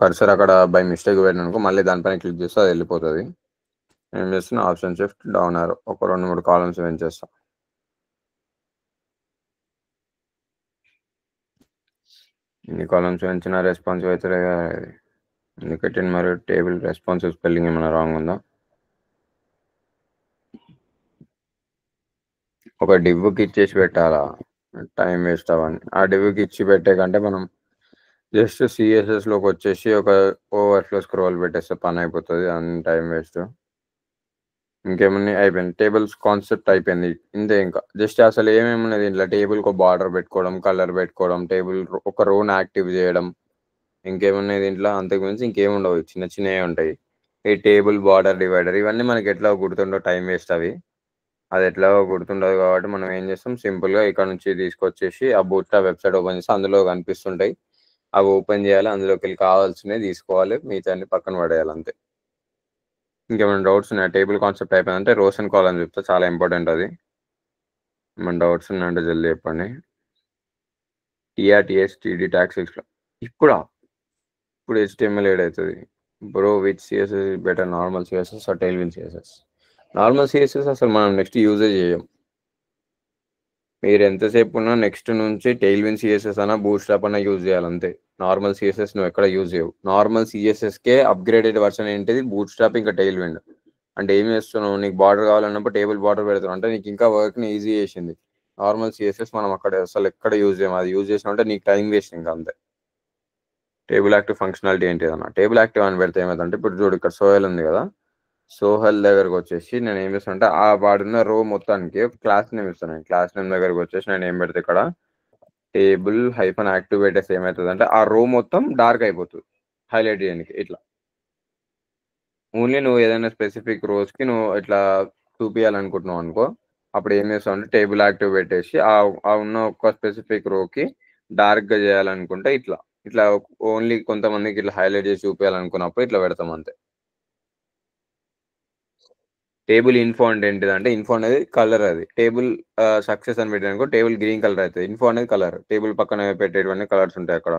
Speaker 1: కర్సర్ అక్కడ బై మిస్టేక్ పెట్టిననుకో మళ్ళీ దానిపైన క్లిక్ చేస్తే అది వెళ్ళిపోతుంది. ఏం చేస్తున్నా ఆప్షన్ షిఫ్ట్ డౌన్ ఆరో ఒక 2-3 కాలమ్స్ పెంచేస్తా. ఇన్ని కాలమ్స్ పెంచిన రెస్పాన్సివ్ అవుతుంది కదా. ఎందుకంటే మరి టేబుల్ రెస్పాన్సివ్ స్పెల్లింగ్ ఏమైనా రాంగ్ ఉందా? ఒక డివ్కి ఇచ్చేసి పెట్టాలా, టైం వేస్ట్ అవ్వని. ఆ డివ్కి ఇచ్చి పెట్టే కంటే మనం జస్ట్ సిఎస్ఎస్లోకి వచ్చేసి ఒక ఓవర్ఫ్లో స్క్రోల్ పెట్టేస్తే పని అయిపోతుంది. అన్ని టైం వేస్ట్. ఇంకేమన్నా అయిపోయింది, టేబుల్స్ కాన్సెప్ట్ అయిపోయింది. ఇంతే, ఇంకా జస్ట్ అసలు ఏమేమి ఉన్నది ఇంట్లో, టేబుల్కి ఒక బార్డర్ పెట్టుకోవడం, కలర్ పెట్టుకోవడం, టేబుల్ ఒక రోని యాక్టివ్ చేయడం, ఇంకేమున్నాయి దీంట్లో అంతకుమించి ఇంకేముండవు. చిన్న చిన్నవి ఉంటాయి. ఈ టేబుల్ బార్డర్ డివైడర్ ఇవన్నీ మనకి ఎట్లా గుర్తుండో టైం వేస్ట్ అవి. అది ఎట్లా గుర్తుండదు కాబట్టి మనం ఏం చేస్తాం, సింపుల్గా ఇక్కడ నుంచి తీసుకొచ్చేసి ఆ బూట్స్ట్రాప్ వెబ్సైట్ ఓపెన్ చేసి అందులో కనిపిస్తుంటాయి అవి ఓపెన్ చేయాలి. అందులోకి వెళ్ళి కావాల్సినవి తీసుకోవాలి, మిగతా పక్కన పడేయాలి అంతే. ఇంకేమైనా డౌట్స్ ఉన్నాయా? టేబుల్ కాన్సెప్ట్ అయిపోయిందంటే రోస్ అండ్ కాలమ్స్ చెప్తా, చాలా ఇంపార్టెంట్ అది. ఏమైనా డౌట్స్ ఉన్నాయంటే జల్దీ చెప్పండి. టీఆర్టీఎస్ టీడీ ట్యాక్స్ ఇప్పుడు HTML ఏడవుతుంది bro. Which CSS better, normal CSS or Tailwind CSS? Normal CSS అసలు మనం నెక్స్ట్ యూజే చేయం. మీరు ఎంతసేపు ఉన్నా నెక్స్ట్ నుంచి టైల్విన్ సిఎస్ఎస్ అన్న బూట్స్ట్రాప్ అన్న యూజ్ చేయాలంతే. నార్మల్ సిఎస్ఎస్ నువ్వు ఎక్కడ యూజ్ చేయవు. నార్మల్ సిఎస్ఎస్కే అప్గ్రేడెడ్ వర్షన్ ఏంటిది బూట్స్ట్రాప్ ఇంకా టైల్విన్. అంటే ఏం చేస్తున్నావు, నీకు బార్డర్ కావాలన్నప్పుడు టేబుల్ బార్డర్ పెడతావు అంటే నీకు ఇంకా వర్క్ని ఈజీ చేసింది. నార్మల్ సిఎస్ఎస్ మనం అక్కడ అసలు ఎక్కడ యూజ్ చేయం. అది యూజ్ చేసినా నీకు టైం వేస్ట్ ఇంకా అంతే. టేబుల్ యాక్టివ్ ఫంక్షనాలిటీ ఏంటి అన్న, టేబుల్ యాక్టివ్ అని పెడితే ఏమైందంటే ఇప్పుడు చూడు ఇక్కడ సోహెల్ ఉంది కదా, సోహెల్ దగ్గరకు వచ్చేసి నేను ఏం చేస్తాను అంటే ఆ వాడున్న రో మొత్తానికి క్లాస్ నేమ్ ఇస్తాను. క్లాస్ నేమ్ దగ్గరకు వచ్చేసి నేను ఏం పెడితే ఇక్కడ టేబుల్ హైఫన్ యాక్టివ్ పెట్టేసి ఏమవుతుంది అంటే ఆ రో మొత్తం డార్క్ అయిపోతుంది హైలైట్ చేయడానికి. ఇట్లా ఓన్లీ నువ్వు ఏదైనా స్పెసిఫిక్ రోస్కి నువ్వు ఇట్లా చూపించాలనుకుంటున్నావు అనుకో, అప్పుడు ఏం చేస్తావు అంటే టేబుల్ యాక్టివ్ పెట్టేసి ఆ ఉన్న ఒక్క స్పెసిఫిక్ రోకి డార్క్గా చేయాలనుకుంటే ఇట్లా ఇట్లా ఓన్లీ కొంతమందికి ఇట్లా హైలైట్ చేసి చూపించాలనుకున్నప్పుడు ఇట్లా పెడతాం అంతే. టేబుల్ ఇన్ఫో అంటే ఏంటిదంటే, ఇన్ఫో అనేది కలర్. అది టేబుల్ సక్సెస్ అని పెట్టానుకో టేబుల్ గ్రీన్ కలర్ అవుతుంది. ఇన్ఫో అనేది కలర్, టేబుల్ పక్కన పెట్టేటువంటి కలర్స్ ఉంటాయి అక్కడ.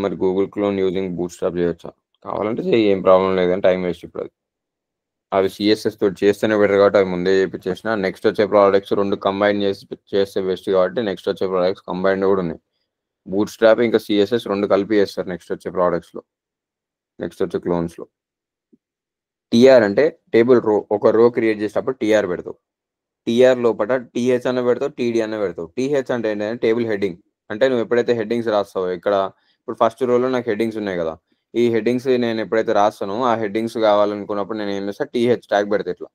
Speaker 1: మరి గూగుల్ క్లోన్ యూజింగ్ బూట్స్ట్రాప్ చేయొచ్చా? కావాలంటే చెయ్యి, ఏం ప్రాబ్లం లేదని. టైం వేస్ట్ ఇప్పుడు అది. అవి సిఎస్ఎస్ తోటి చేస్తేనే బెటర్ కాబట్టి అవి ముందే చేయించేసిన. నెక్స్ట్ వచ్చే ప్రోడక్ట్స్ రెండు కంబైన్ చేస్తే బెస్ట్ కాబట్టి నెక్స్ట్ వచ్చే ప్రోడక్ట్స్ కంబైన్డ్ కూడా ఉన్నాయి. బూట్స్ట్రాప్ ఇంకా సిఎస్ఎస్ రెండు కలిపి చేస్తారు నెక్స్ట్ వచ్చే ప్రోడక్ట్స్లో, నెక్స్ట్ వచ్చే క్లోన్స్లో. టీఆర్ అంటే టేబుల్ రో, ఒక రో క్రియేట్ చేసినప్పుడు టీఆర్ పెడతావు. టీఆర్ లోపల టీహెచ్ అన్న పెడతావు, టీడీ అన్న పెడతావు. టీహెచ్ అంటే ఏంటంటే టేబుల్ హెడ్డింగ్. అంటే నువ్వు ఎప్పుడైతే హెడ్డింగ్స్ రాస్తావో, ఇక్కడ ఇప్పుడు ఫస్ట్ రోలో నాకు హెడ్డింగ్స్ ఉన్నాయి కదా, ఈ హెడ్డింగ్స్ నేను ఎప్పుడైతే రాస్తానో ఆ హెడ్డింగ్స్ కావాలనుకున్నప్పుడు నేను ఏం చేస్తా, టీహెచ్ ట్యాగ్ పెడతా. ఇట్లా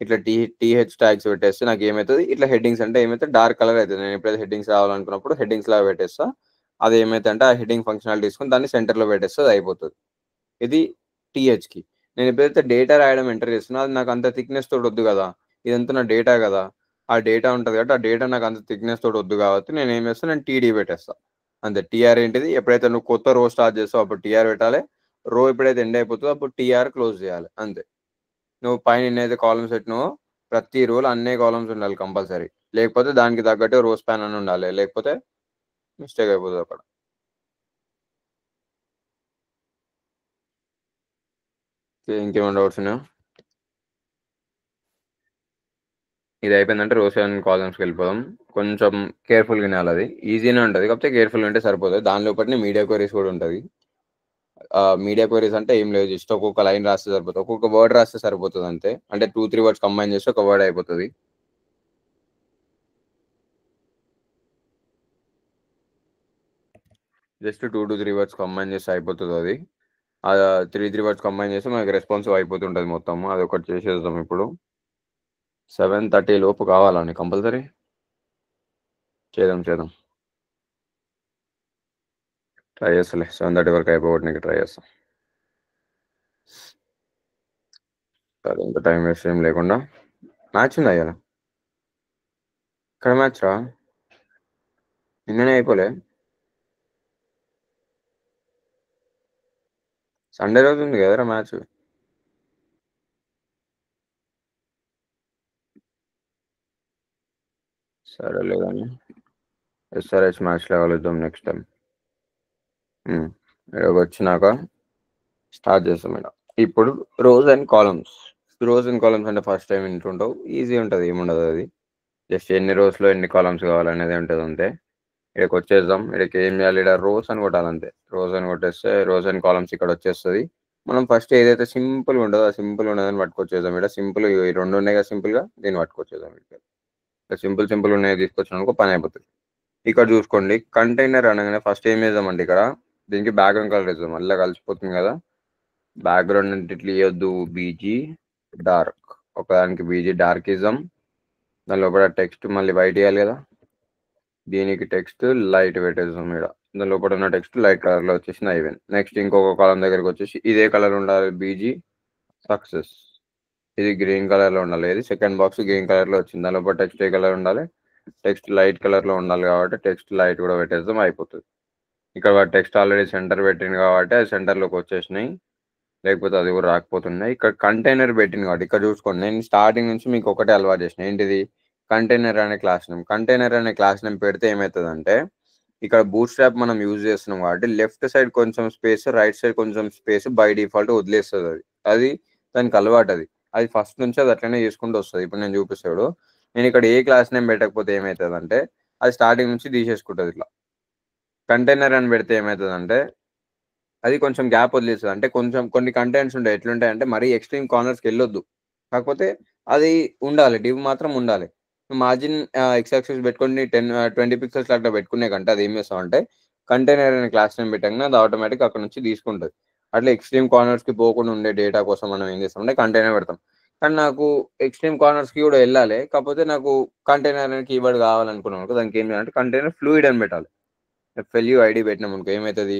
Speaker 1: ఇట్లా టీహెచ్ ట్యాగ్స్ పెట్టేస్తే నాకు ఏమవుతుంది, ఇట్లా హెడ్డింగ్స్ అంటే ఏమైతే డార్క్ కలర్ అవుతుంది. నేను ఎప్పుడైతే హెడ్డింగ్స్ రావాలనుకున్నప్పుడు హెడ్డింగ్స్ లాగా పెట్టేస్తా. అది ఏమైతే అంటే ఆ హెడ్డింగ్ ఫంక్షనాలిటీ తీసుకొని దాన్ని సెంటర్లో పెట్టేస్తే అది అయిపోతుంది. ఇది టీహెచ్కి. నేను ఎప్పుడైతే డేటా రాయడం ఎంటర్ చేస్తున్నా అది నాకు అంత థిక్నెస్ తోటి వద్దు కదా, ఇదంతా నా డేటా కదా, ఆ డేటా ఉంటుంది కాబట్టి ఆ డేటా నాకు అంత థిక్నెస్ తోటి వద్దు కాబట్టి నేను ఏం చేస్తాను, నేను టీడీ పెట్టేస్తాను అంతే. టీఆర్ ఏంటిది, ఎప్పుడైతే నువ్వు కొత్త రో స్టార్ట్ చేస్తావు అప్పుడు టీఆర్ పెట్టాలి. రో ఎప్పుడైతే ఎండ్ అయిపోతుందో అప్పుడు టీఆర్ క్లోజ్ చేయాలి అంతే. నువ్వు పైన ఎన్నైతే కాలమ్స్ పెట్టినావో ప్రతి రోలో అన్నే కాలమ్స్ ఉండాలి కంపల్సరీ. లేకపోతే దానికి తగ్గట్టు రో స్పాన్ అని ఉండాలి, లేకపోతే మిస్టేక్ అయిపోతుంది అక్కడ. ఇంకేమైనా డౌట్స్ ఉన్నాయా? ఇది అయిపోయిందంటే రోస్ అండ్ కాలమ్స్కి వెళ్ళిపోదాం. కొంచెం కేర్ఫుల్గా వినాలి. అది ఈజీనే ఉంటుంది కాకపోతే కేర్ఫుల్గా ఉంటే సరిపోతుంది. దాని లోపలనే మీడియా క్వరీస్ కూడా ఉంటుంది. మీడియా క్వరీస్ అంటే ఏం లేదు, జస్ట్ ఒక్కొక్క లైన్ రాస్తే సరిపోతుంది, ఒక్కొక్క వర్డ్ రాస్తే సరిపోతుంది అంతే. అంటే 2-3 వర్డ్స్ కంబైన్ చేస్తే ఒక వర్డ్ అయిపోతుంది. జస్ట్ 2-3 వర్డ్స్ కంబైన్ చేస్తే అయిపోతుంది అది. 3 వర్డ్స్ కంబైన్ చేస్తే మనకి రెస్పాన్సివ్ అయిపోతుంటుంది మొత్తం. అది ఒకటి చేసేద్దాం ఇప్పుడు. 7:30 లోపు కావాలండి కంపల్సరీ. చేద్దాం ట్రై చేస్తలే. 7:30 వరకు అయిపోగొట్టడానికి ట్రై చేస్తాం. సరే, ఇంత టైం వేస్ట్ ఏం లేకుండా. మ్యాచ్ ఉందా ఇవాళ? ఇక్కడ మ్యాచ్ రా, నిన్ననే అయిపోలే. సండే రోజు ఉంది కదరా మ్యాచ్. సరేలే కానీ ఎస్ఆర్హెచ్ మ్యాచ్లో కలుద్దాం నెక్స్ట్ టైం. ఇక్కడికి వచ్చినాక స్టార్ట్ చేస్తాం ఇక్కడ. ఇప్పుడు రోజ్ అండ్ కాలమ్స్ అంటే ఫస్ట్ టైం వింటుంటావు, ఈజీ ఉంటుంది, ఏముండదు అది. జస్ట్ ఎన్ని రోజులో ఎన్ని కాలమ్స్ కావాలనేది ఉంటుంది అంతే. ఇక్కడికి వచ్చేద్దాం. ఇక్కడికి ఏం చేయాలి, ఇక్కడ రోజ్ అని కొట్టాలి అంతే. రోజ్ అని కొట్టేస్తే రోజ్ అండ్ కాలమ్స్ ఇక్కడ వచ్చేస్తుంది. మనం ఫస్ట్ ఏదైతే సింపుల్ ఉంటుందో ఆ సింపుల్ ఉన్నదని పట్టుకొచ్చేద్దాం. ఇక్కడ సింపుల్ ఈ రెండు ఉన్నాయి కదా, సింపుల్గా దీన్ని పట్టుకొచ్చేద్దాం. ఇక్కడ సింపుల్ ఉన్నాయి తీసుకొచ్చినాక పని అయిపోతుంది. ఇక్కడ చూసుకోండి, కంటైనర్ అనగానే ఫస్ట్ ఏం చేద్దామండి, ఇక్కడ దీనికి బ్యాక్గ్రౌండ్ కలర్ ఇద్దాం. మళ్ళీ కలిసిపోతుంది కదా. బ్యాక్గ్రౌండ్ అంటే ఇట్లా ఇవ్వద్దు, బీజీ డార్క్. ఒకదానికి బీజీ డార్క్ ఇద్దాం. దాని లోపల టెక్స్ట్ మళ్ళీ వైట్ ఇవ్వాలి కదా. దీనికి టెక్స్ట్ లైట్ పెట్టేద్దాం. ఇక్కడ దాని లోపల ఉన్న టెక్స్ట్ లైట్ కలర్లో వచ్చేసింది, అయిపోయింది. నెక్స్ట్ ఇంకొక కాలం దగ్గరికి వచ్చేసి ఇదే కలర్ ఉండాలి, బీజీ సక్సెస్. ఇది గ్రీన్ కలర్లో ఉండాలి. ఇది సెకండ్ బాక్స్ గ్రీన్ కలర్లో వచ్చింది. దాని లోపల టెక్స్ట్ ఏ కలర్ ఉండాలి, టెక్స్ట్ లైట్ కలర్లో ఉండాలి కాబట్టి టెక్స్ట్ లైట్ కూడా పెట్టేద్దాం, అయిపోతుంది. ఇక్కడ టెక్స్ట్ ఆల్రెడీ సెంటర్ పెట్టింది కాబట్టి అది సెంటర్లోకి వచ్చేసినాయి, లేకపోతే అది కూడా రాకపోతున్నాయి. ఇక్కడ కంటైనర్ పెట్టింది కాబట్టి ఇక్కడ చూసుకోండి, నేను స్టార్టింగ్ నుంచి మీకు ఒకటే అలవాటు చేసిన, ఏంటిది, కంటైనర్ అనే క్లాస్ నేమ్. కంటైనర్ అనే క్లాస్ నేమ్ పెడితే ఏమవుతుందంటే, ఇక్కడ బూట్ స్ట్రాప్ మనం యూజ్ చేస్తున్నాం కాబట్టి లెఫ్ట్ సైడ్ కొంచెం స్పేస్, రైట్ సైడ్ కొంచెం స్పేస్ బై డిఫాల్ట్ వదిలేస్తుంది. అది దానికి అలవాటు. అది ఫస్ట్ నుంచి అది అట్లనే చేసుకుంటూ వస్తుంది. ఇప్పుడు నేను చూపిస్తాడు, నేను ఇక్కడ ఏ క్లాస్ నేమ్ పెట్టకపోతే ఏమవుతుంది అంటే అది స్టార్టింగ్ నుంచి తీసేసుకుంటుంది. ఇట్లా కంటైనర్ అని పెడితే ఏమవుతుందంటే అది కొంచెం గ్యాప్ వదిలేస్తుంది. అంటే కొంచెం కొన్ని కంటెంట్స్ ఉంటాయి, ఎట్లుంటాయి అంటే మరీ ఎక్స్ట్రీమ్ కార్నర్స్కి వెళ్ళొద్దు, కాకపోతే అది ఉండాలి, డివ్ మాత్రం ఉండాలి. మార్జిన్ ఎక్స్ యాక్సిస్ పెట్టుకొని 10-20 పిక్సెల్స్ అట్లా పెట్టుకునే కంటే అది ఏం చేస్తాం అంటే కంటైనర్ అనే క్లాస్ నేమ్ పెట్టగానే అది ఆటోమేటిక్ అక్కడ నుంచి తీసుకుంటుంది. అట్లా ఎక్స్ట్రీమ్ కార్నర్స్కి పోకుండా ఉండే డేటా కోసం మనం ఏం చేస్తాం అంటే కంటైనర్ పెడతాం. కానీ నాకు ఎక్స్ట్రీమ్ కార్నర్స్కి కూడా వెళ్ళాలి, కాకపోతే నాకు కంటైనర్ అనే కీవర్డ్ కావాలనుకున్నాను, దానికి ఏం చేయాలంటే కంటైనర్ ఫ్లూయిడ్ అని పెట్టాలి. FLUID పెట్టినాం అనుకో ఏమవుతుంది,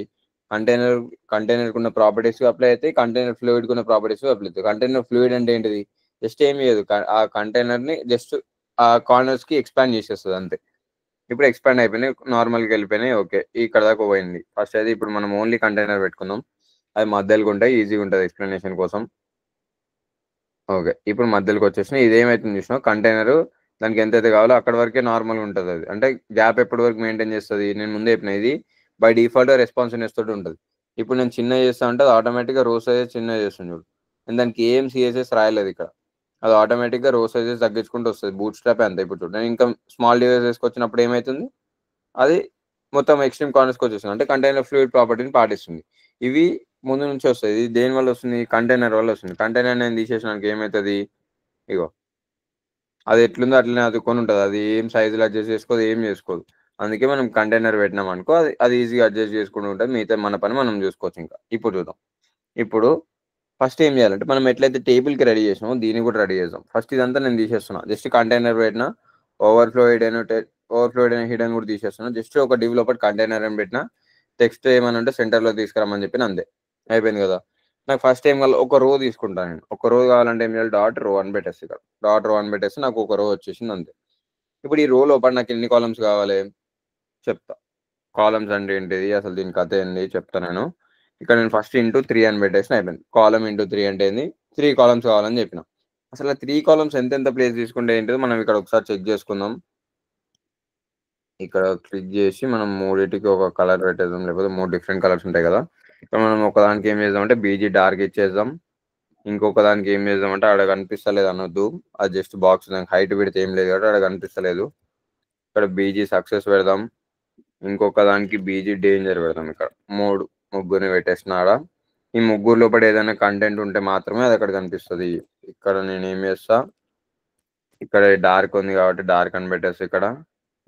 Speaker 1: కంటైనర్ ఉన్న ప్రాపర్టీస్ అప్లై అవుతాయి, కంటైనర్ ఫ్లూయిడ్ ఉన్న ప్రాపర్టీస్ అప్లై అవుతాయి. కంటైనర్ ఫ్లూయిడ్ అంటే ఏంటిది, జస్ట్ ఏమి లేదు, ఆ కంటైనర్ని జస్ట్ ఆ కార్నర్స్కి ఎక్స్పాండ్ చేసేస్తుంది అంతే. ఇప్పుడు ఎక్స్పాండ్ అయిపోయినాయి, నార్మల్గా వెళ్ళిపోయినాయి. ఓకే, ఇక్కడ దాకా పోయింది ఫస్ట్. అయితే ఇప్పుడు మనం ఓన్లీ కంటైనర్ పెట్టుకుందాం, అది మధ్యలోకి ఉంటాయి, ఈజీగా ఉంటుంది ఎక్స్ప్లెనేషన్ కోసం. ఓకే, ఇప్పుడు మధ్యలోకి వచ్చేసిన ఇదేమైతుంది చూసినా కంటైనర్ దానికి ఎంతైతే కావాలో అక్కడ వరకే నార్మల్ ఉంటుంది. అది అంటే గ్యాప్ ఎప్పటి వరకు మెయింటైన్ చేస్తుంది, నేను ముందే చెప్పిన ఇది బై డిఫాల్ట్ రెస్పాన్సివ్నెస్ తోటి ఉంటుంది. ఇప్పుడు నేను చిన్న చేస్తా అంటే అది ఆటోమేటిక్గా రో సైజెస్ చిన్న చేస్తుంది చూడు, నేను దానికి ఏం CSS రాయలేదు ఇక్కడ, అది ఆటోమేటిక్గా రో సైజెస్ తగ్గించుకుంటూ వస్తుంది. బూట్ స్ట్రాప్ అంతే. ఇప్పుడు చూడు, నేను ఇంకా స్మాల్ డివైజెస్కి వచ్చినప్పుడు ఏమవుతుంది, అది మొత్తం ఎక్స్ట్రీమ్ కార్నర్స్కి వచ్చేస్తుంది, అంటే కంటైనర్ ఫ్లూయిడ్ ప్రాపర్టీని పాటిస్తుంది. ఇవి ముందు నుంచి వస్తుంది. ఇది దేని వల్ల వస్తుంది, కంటైనర్ వల్ల వస్తుంది. కంటైనర్ నేను తీసేసినానికి ఏమవుతుంది, ఇగో అది ఎట్లుందో అట్లనే అతుక్కొని ఉంటుంది, అది ఏం సైజులు అడ్జస్ట్ చేసుకోదు, ఏం చేసుకోదు. అందుకే మనం కంటైనర్ పెట్టినాం అనుకో అది ఈజీగా అడ్జస్ట్ చేసుకుంటూ ఉంటుంది, మిగతా మన పని మనం చూసుకోవచ్చు. ఇంకా ఇప్పుడు చూద్దాం. ఇప్పుడు ఫస్ట్ ఏం చేయాలంటే మనం ఎట్లయితే టేబుల్కి రెడీ చేసినామో దీన్ని కూడా రెడీ చేద్దాం. ఫస్ట్ ఇదంతా నేను తీసేస్తున్నా, జస్ట్ కంటైనర్ పెట్టినా, ఓవర్ఫ్లో హిడెన్ కూడా తీసేస్తున్నా. జస్ట్ ఒక డివ్ లోపల కంటైనర్ అని పెట్టినా, టెక్స్ట్ ఏమని ఉంటే సెంటర్లో తీసుకురమ్మని చెప్పిన, అంతే, అయిపోయింది కదా. నాకు ఫస్ట్ టైం వల్ల ఒక రో తీసుకుంటాను. నేను ఒక రో కావాలంటే ఏం చేయాలి, డాట్ రో అని పెట్టేసి ఇక్కడ డాట్ రో అని పెట్టేసి నాకు ఒక రో వచ్చేసింది అంతే. ఇప్పుడు ఈ రో లోపల నాకు ఎన్ని కాలమ్స్ కావాలి చెప్తా. కాలమ్స్ అంటే ఏంటిది, అసలు దీని కథ ఏంటి చెప్తా నేను. ఇక్కడ నేను ఫస్ట్ × 3 అని పెట్టేసిన, అయిపోయింది. కాలమ్ × 3 అంటే ఏంది, 3 కాలమ్స్ కావాలని చెప్పిన. అసలు ఆ 3 కాలమ్స్ ఎంతెంత ప్లేస్ తీసుకుంటే ఏంటిది మనం ఇక్కడ ఒకసారి చెక్ చేసుకుందాం. ఇక్కడ క్లిక్ చేసి మనం మూడింటికి ఒక కలర్ పెట్టేద్దాం, లేకపోతే 3 డిఫరెంట్ కలర్స్ ఉంటాయి కదా. ఇక్కడ మనం ఒకదానికి ఏం చేద్దాం అంటే బీజీ డార్క్ ఇచ్చేద్దాం. ఇంకొక దానికి ఏం చేద్దామంటే ఆడ కనిపిస్తలేదు అనొద్దు, అది జస్ట్ బాక్స్, దానికి హైట్ పెడితే ఏం లేదు కాబట్టి ఆడ కనిపిస్తలేదు. ఇక్కడ బీజీ సక్సెస్ పెడదాం. ఇంకొక దానికి బీజీ డేంజర్ పెడదాం. ఇక్కడ ముగ్గురిని పెట్టేసిన ఆడ. ఈ ముగ్గురు లోపల ఏదైనా కంటెంట్ ఉంటే మాత్రమే అది అక్కడ కనిపిస్తుంది. ఇక్కడ నేను ఏం చేస్తా, ఇక్కడ డార్క్ ఉంది కాబట్టి డార్క్ అని పెట్టేసి ఇక్కడ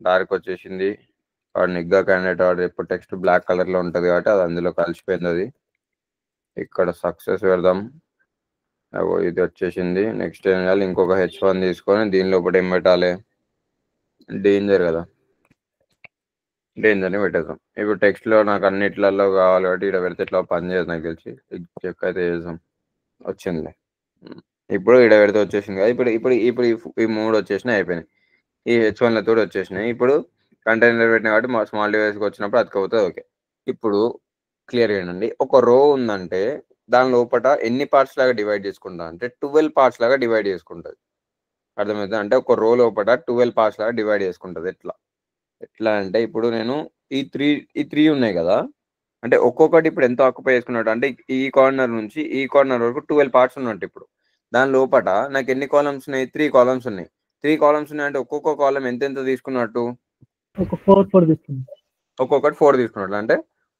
Speaker 1: డార్క్ వచ్చేసింది. నిగ్గా క్యాండిడేట్ ఆర్డర్ ఇప్పుడు టెక్స్ట్ బ్లాక్ కలర్లో ఉంటుంది కాబట్టి అది అందులో కలిసిపోయింది. అది ఇక్కడ సక్సెస్ పెడదాం. ఇది వచ్చేసింది. నెక్స్ట్ ఏం చేయాలి, ఇంకొక H1 తీసుకొని దీని లోపల ఏం పెట్టాలి, డేంజర్ కదా, డేంజర్ని పెట్టేద్దాం. ఇప్పుడు టెక్స్ట్లో నాకు అన్నిట్లలో కావాలి కాబట్టి ఇక్కడ పెడితే ఇట్లా పని చేయదు నాకు తెలిసి. చెక్ అయితే చేద్దాం. వచ్చింది. ఇప్పుడు ఇక్కడ పెడితే వచ్చేసింది కదా. ఇప్పుడు ఇప్పుడు ఇప్పుడు ఈ 3 వచ్చేసినాయి, అయిపోయినాయి. ఈ H1లతో వచ్చేసినాయి. ఇప్పుడు కంటైనర్ పెట్టిన కాబట్టి మా స్మాల్ డివైస్కి వచ్చినప్పుడు అతుకపోతుంది. ఓకే, ఇప్పుడు క్లియర్ చేయండి. ఒక రో ఉందంటే దాని లోపల ఎన్ని పార్ట్స్ లాగా డివైడ్ చేసుకుంటా అంటే 12 పార్ట్స్ లాగా డివైడ్ చేసుకుంటుంది. అర్థమవుతుంది. అంటే ఒక రో లోపల 12 పార్ట్స్ లాగా డివైడ్ చేసుకుంటుంది. ఎట్లా అంటే ఇప్పుడు నేను ఈ త్రీ ఉన్నాయి కదా, అంటే ఒక్కొక్కటి ఇప్పుడు ఎంత ఆక్యుపై చేసుకున్నాడు అంటే ఈ కార్నర్ నుంచి ఈ కార్నర్ వరకు 12 పార్ట్స్ ఉన్నట్టు. ఇప్పుడు దాని లోపల నాకు ఎన్ని కాలమ్స్ ఉన్నాయి, 3 కాలమ్స్ ఉన్నాయి. 3 కాలమ్స్ ఉన్నాయి అంటే ఒక్కొక్క కాలం ఎంత తీసుకున్నట్టు, ఒక్కొక్కటి 4 తీసుకున్నట్లు. అంటే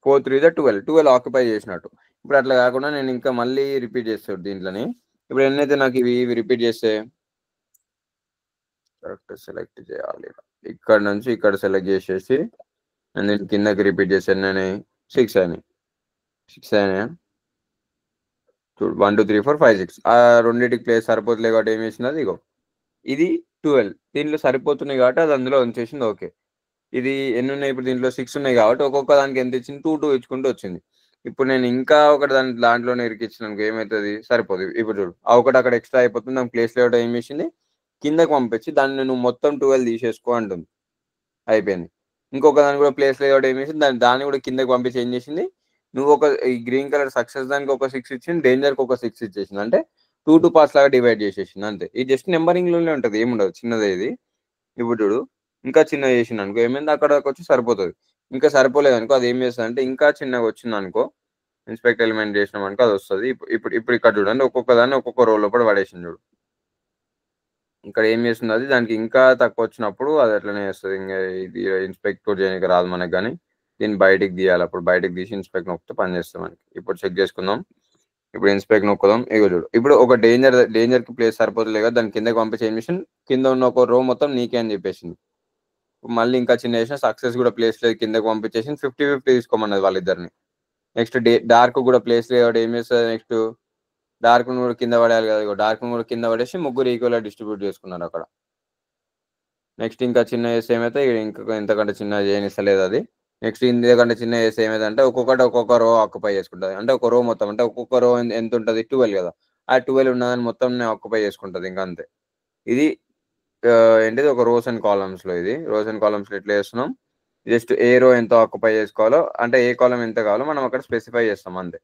Speaker 1: 4 3 12 ఆక్యుపై చేసినట్టు. ఇప్పుడు అట్లా కాకుండా నేను ఇంకా మళ్ళీ రిపీట్ చేస్తాడు దీంట్లోని. ఇప్పుడు ఎన్నైతే నాకు ఇవి రిపీట్ చేస్తే కరెక్ట్ సెలెక్ట్ చేయాలి. ఇక్కడ నుంచి ఇక్కడ సెలెక్ట్ చేసేసి నేను కిందకి రిపీట్ చేశాను. నేను 6 అయినాయి. 6 అయినాయా చూడు, 1 2 3 4 5 6. ఆ రెండింటికి ప్లేస్ సరిపోతులే కాబట్టి ఏం చేసింది, ఇగో ఇది 12 దీంట్లో సరిపోతున్నాయి కాబట్టి అది అందులో ఉంచేసింది. ఓకే, ఇది ఎన్ని ఉన్నాయి ఇప్పుడు దీంట్లో 6 ఉన్నాయి కాబట్టి ఒక్కొక్క దానికి ఎంత ఇచ్చింది, 2 2 ఇచ్చుకుంటూ వచ్చింది. ఇప్పుడు నేను ఇంకా ఒకటి దాంట్లోనే ఇరికిచ్చినాను, ఏమవుతుంది, సరిపోదు. ఇప్పుడు చూడు, ఆ ఒకటి అక్కడ ఎక్స్ట్రా అయిపోతుంది. దాని ప్లేస్ లేవడం ఏం చేసింది, కిందకి పంపించి దాన్ని నువ్వు మొత్తం 12 తీసేసుకో అంటుంది. అయిపోయింది. ఇంకొక దాన్ని కూడా ప్లేస్ లేవడం ఏం చేసింది, దాన్ని కూడా కిందకి పంపించి ఏం చేసింది, నువ్వు ఒక ఈ గ్రీన్ కలర్ సక్సెస్ దానికి ఒక 6 ఇచ్చింది, డేంజర్కి ఒక 6 ఇచ్చేసింది. అంటే 2 2 పార్ట్స్ లాగా డివైడ్ చేసేసింది. అంతే. ఇది జస్ట్ నెంబరింగ్ లోనే ఉంటుంది, ఏముండదు, చిన్నదే ఇది. ఇప్పుడు చూడు, ఇంకా చిన్నగా చేసింది అనుకో, ఏమైంది, అక్కడ వచ్చి సరిపోతుంది. ఇంకా సరిపోలేదు అనుకో, అది ఏం చేస్తుంది అంటే ఇంకా చిన్నగా వచ్చింది అనుకో, ఇన్స్పెక్ట్ ఎలిమెంట్ చేసినాం అనుకో అది వస్తుంది. ఇప్పుడు ఇప్పుడు ఇక్కడ చూడండి, ఒక్కొక్క దాన్ని ఒక్కొక్క రోల్ లోపల పడేసింది. చూడు ఇక్కడ ఏం చేస్తుంది, అది దానికి ఇంకా తక్కువ వచ్చినప్పుడు అది అట్లనే చేస్తుంది. ఇంకా ఇది ఇన్స్పెక్ట్ కూడా చేయడానికి రాదు మనకు, కానీ దీన్ని బయటికి తీయాలి. అప్పుడు బయటకు తీసి ఇన్స్పెక్ట్ నొక్కితే పని చేస్తాం మనకి. ఇప్పుడు చెక్ చేసుకుందాం. ఇప్పుడు ఇన్స్పెక్ట్ నొక్కుదాం. ఇగో చూడు, ఇప్పుడు ఒక డేంజర్కి ప్లేస్ సరిపోతుంది కదా, దాని కిందకి పంపించే మిషన్ కింద ఉన్న ఒక రో మొత్తం నీకే అని చెప్పేసింది. మళ్ళీ ఇంకా చిన్న చేసిన సక్సెస్ కూడా ప్లేస్ లేదు, కిందకి పంపించేసి 50-50 తీసుకోమన్నది వాళ్ళిద్దరిని. నెక్స్ట్ డార్క్ కూడా ప్లేస్ లేదు, ఏం చేస్తుంది, నెక్స్ట్ డార్క్ కూడా కింద పడేయాలి కదా, డార్క్ కూడా కింద పడేసి ముగ్గురు ఈక్వల్గా డిస్ట్రిబ్యూట్ చేసుకున్నారు అక్కడ. నెక్స్ట్ ఇంకా చిన్న వేసి ఏమైతే ఇంకా ఇంతకంటే చిన్న చేయనిస్తలేదు అది. నెక్స్ట్ ఇంతకంటే చిన్న వేసి ఏమైందంటే ఒక్కొక్క రో ఆక్యుపై చేసుకుంటుంది. అంటే ఒక రో మొత్తం, అంటే ఒక్కొక్క రో ఎంత ఉంటుంది, 12 కదా, ఆ 12 ఉన్నదాన్ని మొత్తం ఆక్యుపై చేసుకుంటుంది. ఇంకా అంతే. ఇది ఏంటిది, ఒక రోస్ అండ్ కాలమ్స్లో. ఇది రోస్ అండ్ కాలమ్స్లో ఎట్లా చేస్తున్నాం, జస్ట్ ఏ రో ఎంత ఆక్యుపై చేసుకోవాలో, అంటే ఏ కాలం ఎంత కావాలో మనం అక్కడ స్పెసిఫై చేస్తాం అంతే.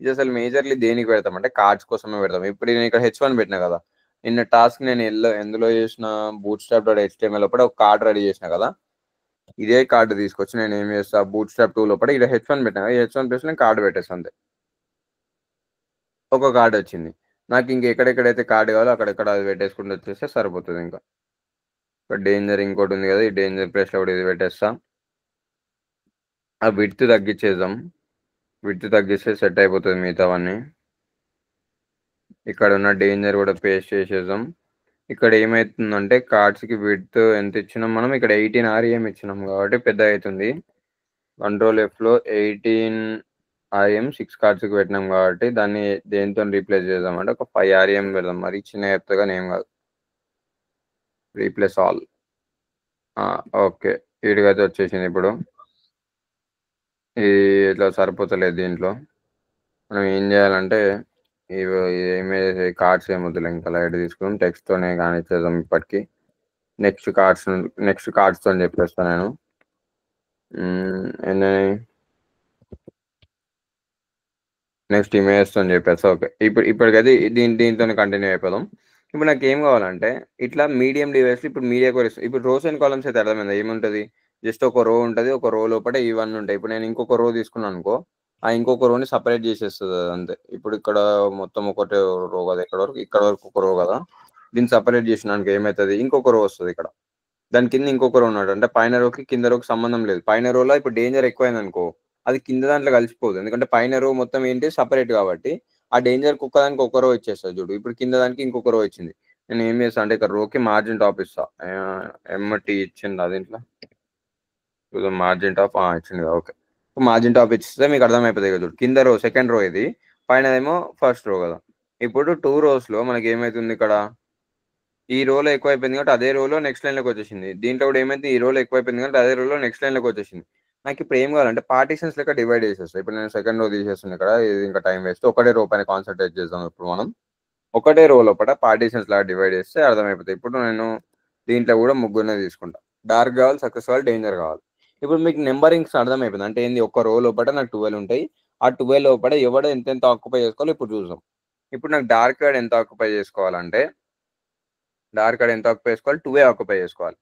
Speaker 1: ఇది అసలు మేజర్లీ దేనికి పెడతాం అంటే కార్డ్స్ కోసమే పెడతాం. ఇప్పుడు నేను ఇక్కడ H1 పెట్టినా కదా, నిన్న టాస్క్ నేను ఎందులో చేసిన, bootstrap.html లోపల ఒక కార్డ్ రెడీ చేసిన కదా, ఇదే కార్డు తీసుకొచ్చి నేను ఏం చేస్తా, bootstrap 2 లోపల ఇక్కడ H1 పెట్టినా, H1 ప్లస్ నేను కార్డు పెట్టేస్తాను అంతే. ఒక కార్డు వచ్చింది నాకు. ఇంక ఎక్కడెక్కడైతే కార్డు కావాలో అక్కడెక్కడ అది పెట్టేసుకుంటూ వచ్చేస్తే సరిపోతుంది. ఇంకా ఇక్కడ డేంజర్ ఇంకోటి ఉంది కదా, ఈ డేంజర్ ప్లేస్ లో ఇది పెట్టేస్తా. ఆ విడ్త్ తగ్గించేద్దాం. విడ్త్ తగ్గిస్తే సెట్ అయిపోతుంది మిగతావన్నీ. ఇక్కడ ఉన్న డేంజర్ కూడా పేస్ట్ చేసేద్దాం. ఇక్కడ ఏమవుతుందంటే కార్డ్స్కి విడ్త్ ఎంత ఇచ్చినాం మనం, ఇక్కడ 18 REM ఇచ్చినాం కాబట్టి పెద్ద అవుతుంది. కంట్రోల్ Fలో 18 REM 6 కార్డ్స్కి పెట్టినాం కాబట్టి దాన్ని దేంతో రీప్లేస్ చేద్దాం అంటే ఒక 5 REM పెడదాం. మరి చిన్న చెప్తాగా ఏం కాదు. Replace all. ఓకే, వీడికైతే వచ్చేసింది. ఇప్పుడు ఇది ఇట్లా సరిపోతలేదు. దీంట్లో మనం ఏం చేయాలంటే ఇమేజ్ కార్డ్స్ ఏమొద్దులే, ఇంకా లైట్ తీసుకుని టెక్స్ట్తోనే కానిచ్చేద్దాం ఇప్పటికి. నెక్స్ట్ కార్డ్స్తో చెప్పేస్తాను నేను. నెక్స్ట్ ఇమేజ్తో చెప్పేస్తా. ఓకే, ఇప్పటికైతే దీంతో కంటిన్యూ అయిపోదాం. ఇప్పుడు నాకు ఏం కావాలంటే ఇట్లా మీడియం డివైస్, ఇప్పుడు మీడియా కూడా ఇప్పుడు రోస్ అండ్ కాలమ్స్ అయితే అర్థమైందా, ఏముంటుంది, జస్ట్ ఒక రో ఉంటుంది, ఒక రో లోపల ఇవన్నీ ఉంటాయి. ఇప్పుడు నేను ఇంకొక రో తీసుకున్నాను అనుకో, ఆ ఇంకొక రోని సపరేట్ చేసేస్తుంది అంతే. ఇప్పుడు ఇక్కడ మొత్తం ఒకటే రో కదా, ఇక్కడ వరకు ఒక రో కదా, దీన్ని సపరేట్ చేసినానికి ఏమవుతుంది, ఇంకొక రో వస్తుంది ఇక్కడ. దాని కింద ఇంకొక రో ఉన్నాడు అంటే పైన రోకి కింద రోకి సంబంధం లేదు. పైన రోలో ఇప్పుడు డేంజర్ ఎక్కువైంది అనుకో, అది కింద దాంట్లో కలిసిపోదు, ఎందుకంటే పైన రో మొత్తం ఏంటి సపరేట్ కాబట్టి. ఆ డేంజర్ కుక్క దానికి ఒక రో ఇచ్చేస్తుంది చూడు. ఇప్పుడు కింద దానికి ఇంకొక రో ఇచ్చింది. నేను ఏం చేస్తాను అంటే ఇక్కడ రోకి మార్జిన్ టాప్ ఇస్తా. MT ఇచ్చింది అది ఇంట్లో. మార్జిన్ టాప్ ఇచ్చింది కదా, ఓకే. మార్జిన్ టాప్ ఇచ్చితే మీకు అర్థమైపోతుంది కదా. కింద రో సెకండ్ రో ఇది, పైన ఏమో ఫస్ట్ రో కదా. ఇప్పుడు 2 రోస్లో మనకి ఏమైతుంది ఇక్కడ, ఈ రోలో ఎక్కువైపోయింది కాబట్టి అదే రోలో నెక్స్ట్ లైన్లోకి వచ్చేసింది. దీంట్లో కూడా ఏమైంది, ఈ రోలో ఎక్కువైపోయింది కాబట్టి అదే రోలో నెక్స్ట్ లైన్లోకి వచ్చేసింది. నాకు ఇప్పుడు ఏం కావాలంటే పార్టీషన్స్ లెక్క డివైడ్ చేసేస్తాను. ఇప్పుడు నేను సెకండ్ రో తీసేస్తున్నాను ఇక్కడ, ఇది ఇంకా టైం వేస్ట్. ఒకటే రో పైన కాన్సన్ట్రేట్ చేద్దాం ఇప్పుడు మనం. ఒకటే రో లోపల పార్టీషన్స్ లాగా డివైడ్ చేస్తే అర్థమైపోతుంది. ఇప్పుడు నేను దీంట్లో కూడా ముగ్గురునే తీసుకుంటా. డార్క్ కావాలి, సక్సెస్ కావాలి, డేంజర్ కావాలి. ఇప్పుడు మీకు నెంబరింగ్స్ అర్థమైపోయింది అంటే ఏంది, ఒక రో లోపల నాకు 12 ఉంటాయి. ఆ 12 లోపల ఎవడో ఎంత ఆక్యుపై చేసుకోవాలి ఇప్పుడు చూద్దాం. ఇప్పుడు నాకు డార్క్ కార్డ్ ఎంత ఆక్యుపై చేసుకోవాలంటే, డార్క్ కార్డ్ ఎంత ఆక్యుపై చేసుకోవాలి, 2 ఆక్యుపై చేసుకోవాలి.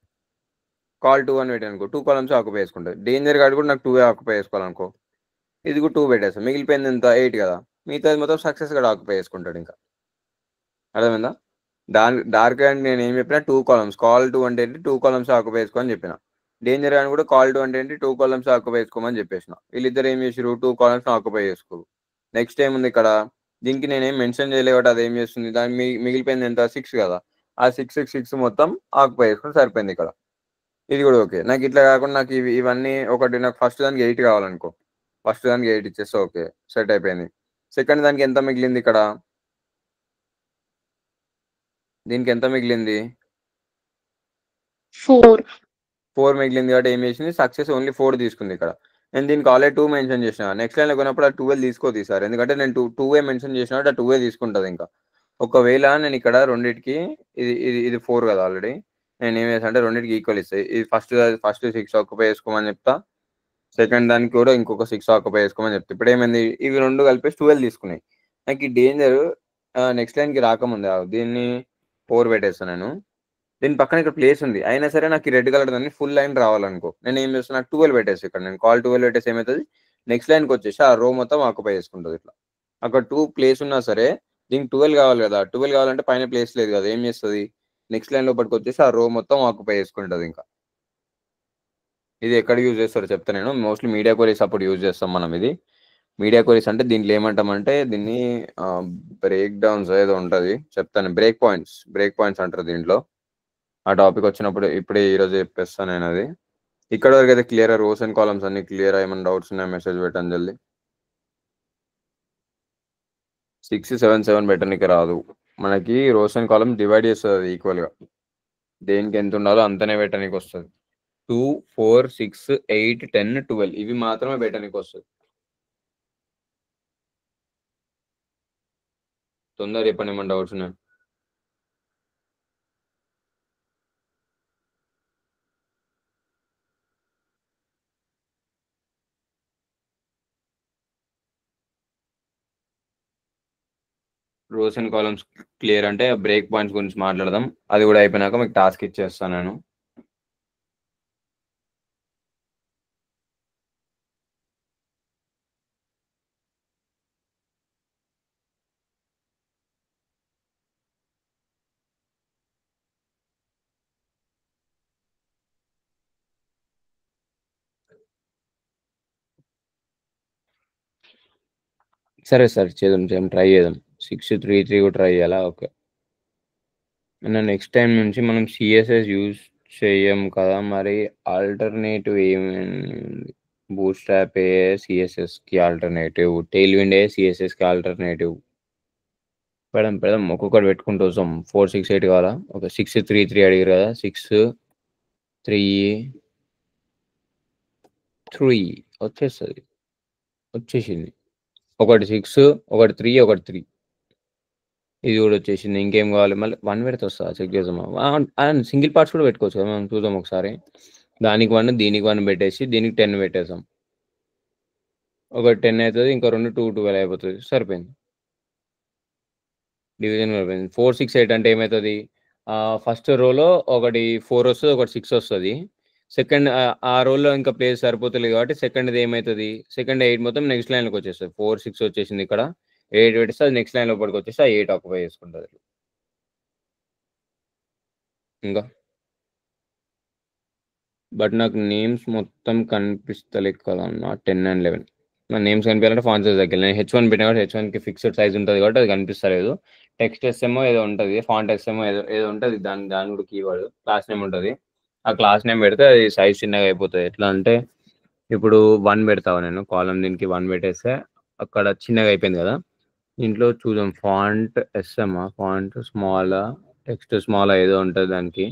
Speaker 1: కాల్ 2 అని పెట్టి అనుకో, 2 కాలమ్స్ ఆక్యుపై చేసుకుంటుంది. డేంజర్ కార్డ్ కూడా నాకు 2 ఆక్యుపై చేసుకోవాలనుకో, ఇది కూడా 2 పెట్టేస్తాను. మిగిలిపోయింది ఎంత, 8 కదా. మిగతాది మొత్తం సక్సెస్ కార్డ్ ఆక్యుపై చేసుకుంటాడు. ఇంకా అర్థమైందా. డార్క్ కార్డ్ నేను ఏం చెప్పినా 2 కాలమ్స్, కాల్ 2 అంటే ఏంటి, 2 కాలమ్స్ ఆక్యుపై చేసుకోమని చెప్పిన. డేంజర్ కార్డ్ కూడా కాల్ 2 అంటే ఏంటి, 2 కాలమ్స్ ఆక్యుపై చేసుకోమని చెప్పేసిన. వీళ్ళిద్దరు ఏం చేసారు, 2 కాలమ్స్ ఆక్యుపై చేసుకోరు. నెక్స్ట్ ఏముంది ఇక్కడ, దీనికి నేనేం మెన్షన్ చేయలేదు కాబట్టి అది ఏం చేస్తుంది, దాని మిగిలిపోయింది ఎంత, 6 కదా. ఆ 6 మొత్తం ఆక్యుపై చేసుకుని సరిపోయింది ఇక్కడ. ఇది కూడా ఓకే. నాకు ఇట్లా కాకుండా నాకు ఇవన్నీ ఒకటి, నాకు ఫస్ట్ దానికి 8 కావాలనుకో, ఫస్ట్ దానికి 8 ఇచ్చేస్తే ఓకే, సెట్ అయిపోయింది. సెకండ్ దానికి ఎంత మిగిలింది ఇక్కడ, దీనికి ఎంత మిగిలింది, 4 మిగిలింది కాబట్టి ఏం చేసింది, సక్సెస్ ఓన్లీ 4 తీసుకుంది ఇక్కడ. నేను దీనికి ఆల్రెడీ 2 మెన్షన్ చేసిన. నెక్స్ట్ లైన్లో కొన్నప్పుడు ఆ 12 తీసుకోదు సార్, ఎందుకంటే నేను 2 మెన్షన్ చేసిన ఆ 2 తీసుకుంటుంది. ఇంకా ఒకవేళ నేను ఇక్కడ రెండింటికి, ఇది ఇది ఇది 4 కదా ఆల్రెడీ, నేను ఏం చేస్తాను అంటే రెండింటికి ఈక్వల్ ఇస్తాయి. ఇది ఫస్ట్ 6 ఆక్యుపై చేసుకోమని చెప్తా, సెకండ్ దానికి కూడా ఇంకొక 6 ఆక్యుపై చేసుకోమని చెప్తా. ఇప్పుడు ఏమైంది, ఇవి రెండు కలిపి 12 తీసుకున్నాయి. నాకు ఈ డేంజర్ నెక్స్ట్ లైన్కి రాకముందే దీన్ని 4 పెట్టేస్తాను నేను. దీని పక్కన ఇక్కడ ప్లేస్ ఉంది, అయినా సరే నాకు ఈ రెడ్ కలర్ దాన్ని ఫుల్ లైన్ రావాలనుకో, నేను ఏం చేస్తాను, నాకు 12 పెట్టేసి ఇక్కడ నేను కాల్ 12 పెట్టేసి ఏమవుతుంది, నెక్స్ట్ లైన్కి వచ్చేసి ఆ రో మొత్తం ఆక్యుపై చేసుకుంటుంది. ఇట్లా అక్కడ 2 ప్లేస్ ఉన్నా సరే దీనికి 12 కావాలి కదా. 12 కావాలంటే పైన ప్లేస్ లేదు కదా, ఏం చేస్తుంది, నెక్స్ట్ లైన్ లోపలికి వచ్చేసి ఆ రో మొత్తం ఆక్యుపై చేసుకుంటుంది. ఇంకా ఇది ఎక్కడ యూజ్ చేస్తారో చెప్తా నేను. మోస్ట్లీ మీడియా క్వరీస్ అప్పుడు యూజ్ చేస్తాం మనం. ఇది మీడియా క్వరీస్ అంటే దీంట్లో ఏమంటామంటే, దీన్ని బ్రేక్ డౌన్స్ ఏదో ఉంటుంది చెప్తాను, బ్రేక్ పాయింట్స్ అంటారు దీంట్లో. ఆ టాపిక్ వచ్చినప్పుడు ఇప్పుడే ఈరోజు చెప్పేస్తాను నేను అది. ఇక్కడ వరకు అయితే క్లియర్, రోస్ అండ్ కాలమ్స్ అన్ని క్లియర్. ఏమైనా డౌట్స్ ఉన్నాయి మెసేజ్ పెట్టండి జల్దీ. 6 7 7 పెట్టడానికి రాదు మనకి, రోస్ అండ్ కాలమ్స్ డివైడ్ చేస్తుంది ఈక్వల్గా, దేనికి ఎంత ఉండాలో అంతనే పెట్టడానికి వస్తుంది. 2 4 6 8 10 12 ఇవి మాత్రమే పెట్టడానికి వస్తుంది. తొందర చెప్పండి ఏమైనా డౌట్స్ ఉన్నాయి. రోస్ అండ్ కాలమ్స్ క్లియర్ అంటే బ్రేక్ పాయింట్స్ గురించి మాట్లాడదాం. అది కూడా అయిపోయినాక మీకు టాస్క్ ఇచ్చేస్తాను నేను. సరే సార్, చేద్దాం ట్రై చేద్దాం. 6 3 3 కూడా ట్రై చేయాలా, ఓకే. నెక్స్ట్ టైం నుంచి మనం సిఎస్ఎస్ యూజ్ చేయం కదా, మరి ఆల్టర్నేటివ్ ఏమైంది, బూట్ స్ట్రాప్ ఏ సిఎస్ఎస్కి ఆల్టర్నేటివ్, టెయిల్ విండ్ ఏ సిఎస్ఎస్కి ఆల్టర్నేటివ్. పెడదాం ఒక్కొక్కటి పెట్టుకుంటూ వస్తాం. 4 6 8 కావాలా, ఓకే. 6 3 3 అడిగారు కదా, 6 3 3 వచ్చేసింది. ఒకటి 6 ఒకటి 3 ఒకటి 3, ఇది కూడా వచ్చేసింది. ఇంకేం కావాలి, మళ్ళీ 1 పెడితే వస్తా, చెక్ చేద్దాం. సింగిల్ పార్ట్స్ కూడా పెట్టుకోవచ్చు కదా, మనం చూద్దాం ఒకసారి. దానికి 1 దీనికి 1 పెట్టేసి దీనికి 10 పెట్టేసాం, ఒకటి 10 అవుతుంది, ఇంకో 2 2 12 అయిపోతుంది, సరిపోయింది. డివిజన్ అయిపోయింది. 4 6 8 అంటే ఏమవుతుంది, ఫస్ట్ రోలో ఒకటి 4 వస్తుంది, ఒకటి 6 వస్తుంది. సెకండ్ ఆ రోల్లో ఇంకా ప్లేస్ సరిపోతుంది కాబట్టి సెకండ్ది ఏమవుతుంది, సెకండ్ 8 మొత్తం నెక్స్ట్ లైన్లోకి వచ్చేస్తుంది. 4 6 వచ్చేసింది ఇక్కడ, 8 పెట్టేస్తే అది నెక్స్ట్ లైన్ లోపలికి వచ్చేసి ఆ 8 ఆక్యుపై చేసుకుంటుంది. ఇంకా బట్ నాకు నేమ్స్ మొత్తం కనిపిస్తలేదు కదా అన్న, 10 and 11 నా నేమ్స్ కనిపించాలంటే ఫాంట్ సైజ్ దగ్గర నేను H1 పెట్టినా కాబట్టి H1కి ఫిక్స్డ్ సైజ్ ఉంటుంది కాబట్టి అది కనిపిస్తలేదు. టెక్స్ట్ ఎస్ఎమో ఏదో ఉంటుంది, ఫాంట్ ఎస్ఎమో ఏదో ఉంటుంది, దాని కూడా కీవర్డ్ క్లాస్ నేమ్ ఉంటుంది. ఆ క్లాస్ నేమ్ పెడితే అది సైజ్ చిన్నగా అయిపోతుంది. ఎట్లా అంటే ఇప్పుడు 1 పెడతావా నేను కాలమ్ దీనికి 1 పెట్టేస్తే అక్కడ చిన్నగా అయిపోయింది కదా. దీంట్లో చూద్దాం ఫాంట్ ఎస్ఎమ్మా ఫాంట్ స్మాలా టెక్స్ట్ స్మాలా ఏదో ఉంటుంది దానికి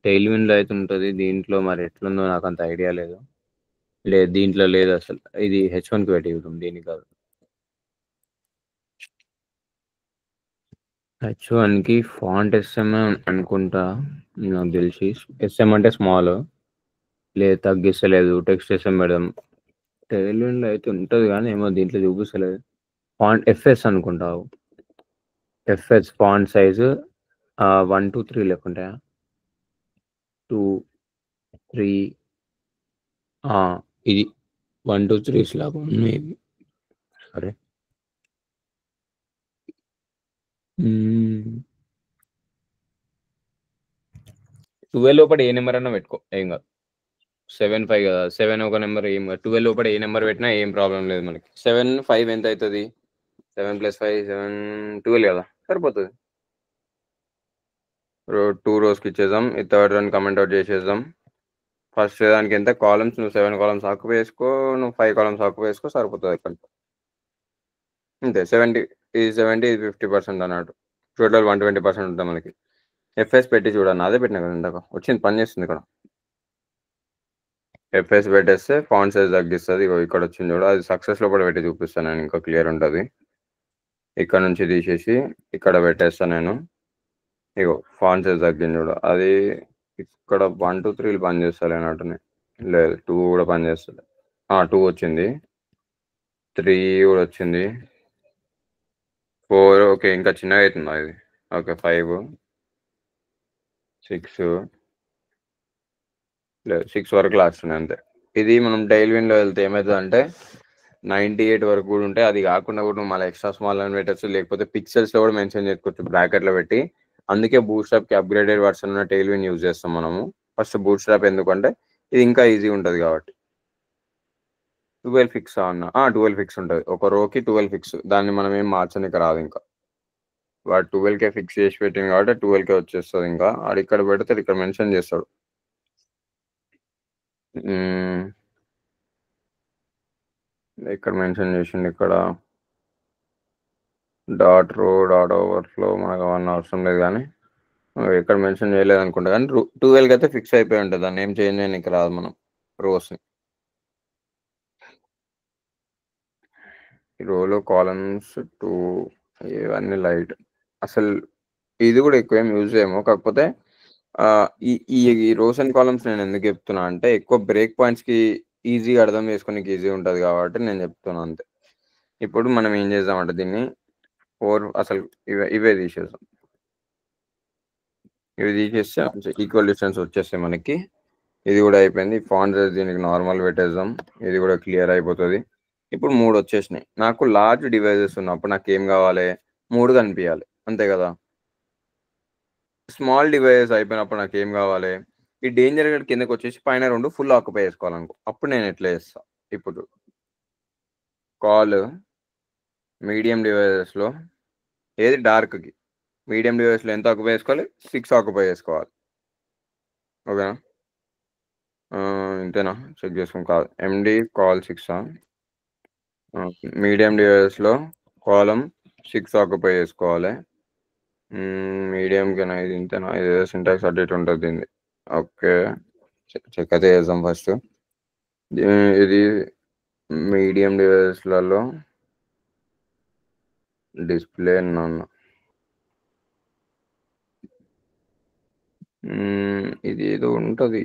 Speaker 1: టైల్విన్లో అయితే ఉంటుంది. దీంట్లో మరి ఎట్లుందో నాకు అంత ఐడియా లేదు. లేదు దీంట్లో లేదు అసలు. ఇది H1కి పెట్టి చూద్దాం దీనికి కాదు. H1కి ఫాంట్ ఎస్ఎం అనుకుంటా నాకు తెలిసి. ఎస్ఎం అంటే స్మాల్ లేదు తగ్గిస్తలేదు. టెక్స్ట్ ఎస్ఎం పెడదాం. టైల్విన్లో అయితే ఉంటుంది కానీ ఏమో దీంట్లో చూపిస్తలేదు. ఫాంట్ ఎఫ్ఎస్ అనుకుంటావు. ఎఫ్ఎస్ ఫాంట్ సైజు 1 2 3 లేకుంటాయా 2 3 ఇది 1 2 3 లాగా ఉన్నాయి. సరే 12 లోపల ఏ నెంబర్ అన్నా పెట్టుకో ఏం కాదు. 7 5 కదా 7 ఒక నెంబర్ ఏం కాదు. 12 లోపల ఏ నెంబర్ పెట్టినా ఏం ప్రాబ్లం లేదు మనకి. 7 5 ఎంత అవుతుంది? 7 + 5 7 12 కదా సరిపోతుంది. 2 రోస్కి ఇచ్చేద్దాం. ఈ థర్డ్ వన్ కమెంట్ అవుట్ చేసేద్దాం. ఫస్ట్ దానికి ఎంత కాలమ్స్ నువ్వు 7 కాలమ్స్ ఆక్యుపై చేసుకో, నువ్వు 5 కాలమ్స్ ఆక్యుపై చేసుకో సరిపోతుంది ఇక్కడ. అంతే 70 ఇది 70 ఇది 50% అన్నట్టు. టోటల్ 120% ఉంటుంది మనకి. ఎఫ్ఎస్ పెట్టి చూడన్న అదే పెట్టినా కదా ఇందాక వచ్చింది పని చేస్తుంది ఇక్కడ. ఎఫ్ఎస్ పెట్టేస్తే ఫాంట్ సైజ్ తగ్గిస్తుంది. ఇక్కడ వచ్చింది చూడ అది సక్సెస్ లోపల పెట్టి చూపిస్తాను నేను ఇంకా క్లియర్ ఉంటుంది. ఇక్కడ నుంచి తీసేసి ఇక్కడ పెట్టేస్తాను నేను. ఇగో ఫాంట్ సైజ్ తగ్గింది చూడ అది ఇక్కడ 1 2 3 పని చేస్తాను అన్నట్టునే. లేదు 2 కూడా పని చేస్తుంది. 2 వచ్చింది 3 కూడా వచ్చింది 4 ఓకే ఇంకా చిన్నగా అవుతుందా ఇది. ఓకే 5 6 లేదు 6 వరకు లాస్ట్ ఉన్నాయి అంతే. ఇది మనం టైల్విన్లో వెళ్తే ఏమవుతుంది అంటే 98 వరకు కూడా ఉంటే అది కాకుండా కూడా మళ్ళీ ఎక్స్ట్రా స్మాల్ అని పెట్టచ్చు. లేకపోతే పిక్సెల్స్లో కూడా మెన్షన్ చేసుకోవచ్చు బ్రాకెట్లో పెట్టి. అందుకే బూట్స్ట్రాప్కి అప్గ్రేడెడ్ వర్షన్ ఉన్న టైల్విన్ యూజ్ చేస్తాం మనము. ఫస్ట్ బూట్స్ట్రాప్ ఎందుకంటే ఇది ఇంకా ఈజీ ఉంటుంది కాబట్టి. 12 ఫిక్స్ అన్న 12 ఫిక్స్ ఉంటుంది. ఒక రోకి 12 ఫిక్స్. దాన్ని మనం ఏం మార్చడానికి రాదు ఇంకా. వాడు 12K ఫిక్స్ చేసి పెట్టింది కాబట్టి 12K వచ్చేస్తుంది. ఇంకా అది ఇక్కడ పెడితే ఇక్కడ మెన్షన్ చేస్తాడు. ఇక్కడ మెన్షన్ చేసిండు ఇక్కడ డాట్ రో డాట్ ఓవర్ఫ్లో మనకు అవన్నీ అవసరం లేదు కానీ ఇక్కడ మెన్షన్ చేయలేదు అనుకుంటా. కానీ 12కి అయితే ఫిక్స్ అయిపోయి ఉంటుంది. దాన్ని ఏం చేంజ్ చేయడానికి రాదు మనం రోస్ని. ఈ రోలో కాలమ్స్ 2 ఇవన్నీ లైట్. అసలు ఇది కూడా ఎక్కువ ఏం యూజ్ చేయము. కాకపోతే ఈ రోస్ అండ్ కాలమ్స్ నేను ఎందుకు చెప్తున్నా అంటే ఎక్కువ బ్రేక్ పాయింట్స్కి ఈజీగా అర్థం చేసుకోనికి ఈజీ ఉంటుంది కాబట్టి నేను చెప్తున్నా అంతే. ఇప్పుడు మనం ఏం చేద్దామంటే దీన్ని 4 అసలు ఇవే తీసేద్దాం. ఇవి తీసేస్తే ఈక్వల్ డిస్టెన్స్ వచ్చేస్తాయి మనకి. ఇది కూడా అయిపోయింది. ఫాంట్ సైజ్ దీనికి నార్మల్ పెట్టేద్దాం. ఇది కూడా క్లియర్ అయిపోతుంది. ఇప్పుడు 3 వచ్చేసినాయి. నాకు లార్జ్ డివైజెస్ ఉన్నప్పుడు నాకు ఏం కావాలి 3 కనిపించాలి అంతే కదా. స్మాల్ డివైజెస్ అయిపోయినప్పుడు నాకు ఏం కావాలి ఈ డేంజర్ గడ్ కిందకి వచ్చేసి పైన 2 ఫుల్ ఆక్యుపై చేసుకోవాలనుకో. అప్పుడు నేను ఎట్లా చేస్తా ఇప్పుడు కాల్ మీడియం డివైజెస్లో ఏది డార్క్కి మీడియం డివైస్లో ఎంత ఆక్యుపై చేసుకోవాలి 6 ఆక్యుపై చేసుకోవాలి. ఓకేనా ఇంతేనా చెక్ చేసుకుని కాదు ఎండి కాల్ 6 మీడియం డివైస్లో కాలం 6 ఆక్యుపై చేసుకోవాలి. మీడియంకి ఇది ఇంతేనా ఇది సింటాక్స్ అప్డేట్ ఉంటుంది దీన్ని. ఓకే చెక్ అయితే చేద్దాం ఫస్ట్. ఇది మీడియం డివైస్లలో డిస్ప్లే నన్ను ఇది ఏదో ఉంటుంది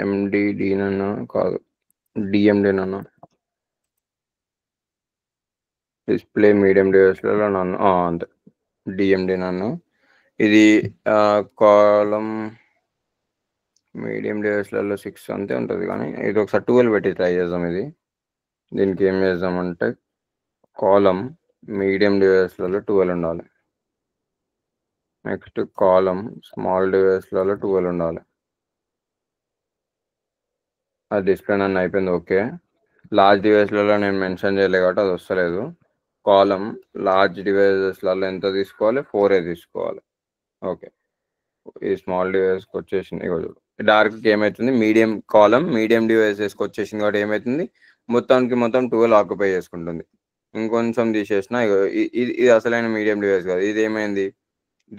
Speaker 1: ఎండిడి నన్ను కాదు డిఎండి నన్ను డిస్ప్లే మీడియం డివైస్లలో నన్ను అంతే డిఎండి నన్ను. ఇది కాలం మీడియం డివైస్లలో 6 అంతే ఉంటుంది కానీ ఇది ఒకసారి 12 పెట్టి ట్రై చేద్దాం. ఇది దీనికి ఏం చేద్దామంటే కాలం మీడియం డివైస్లలో 12 ఉండాలి. నెక్స్ట్ కాలం స్మాల్ డివైస్లలో 12 ఉండాలి. అది డిస్ప్లే నన్ను అయిపోయింది. ఓకే లార్జ్ డివైస్లలో నేను మెన్షన్ చేయలేదు కాబట్టి అది వస్తలేదు. కాలం లార్జ్ డివైజెస్లలో ఎంత తీసుకోవాలి 4 తీసుకోవాలి. ఓకే ఈ స్మాల్ డివైస్కి వచ్చేసింది. డార్క్కి ఏమవుతుంది, మీడియం కాలం మీడియం డివైసెస్కి వచ్చేసింది కాబట్టి ఏమవుతుంది, మొత్తానికి మొత్తం 12 ఆక్యుపై చేసుకుంటుంది. ఇంకొంచెం తీసేసిన ఇది అసలైన మీడియం డివైస్ కాదు. ఇది ఏమైంది,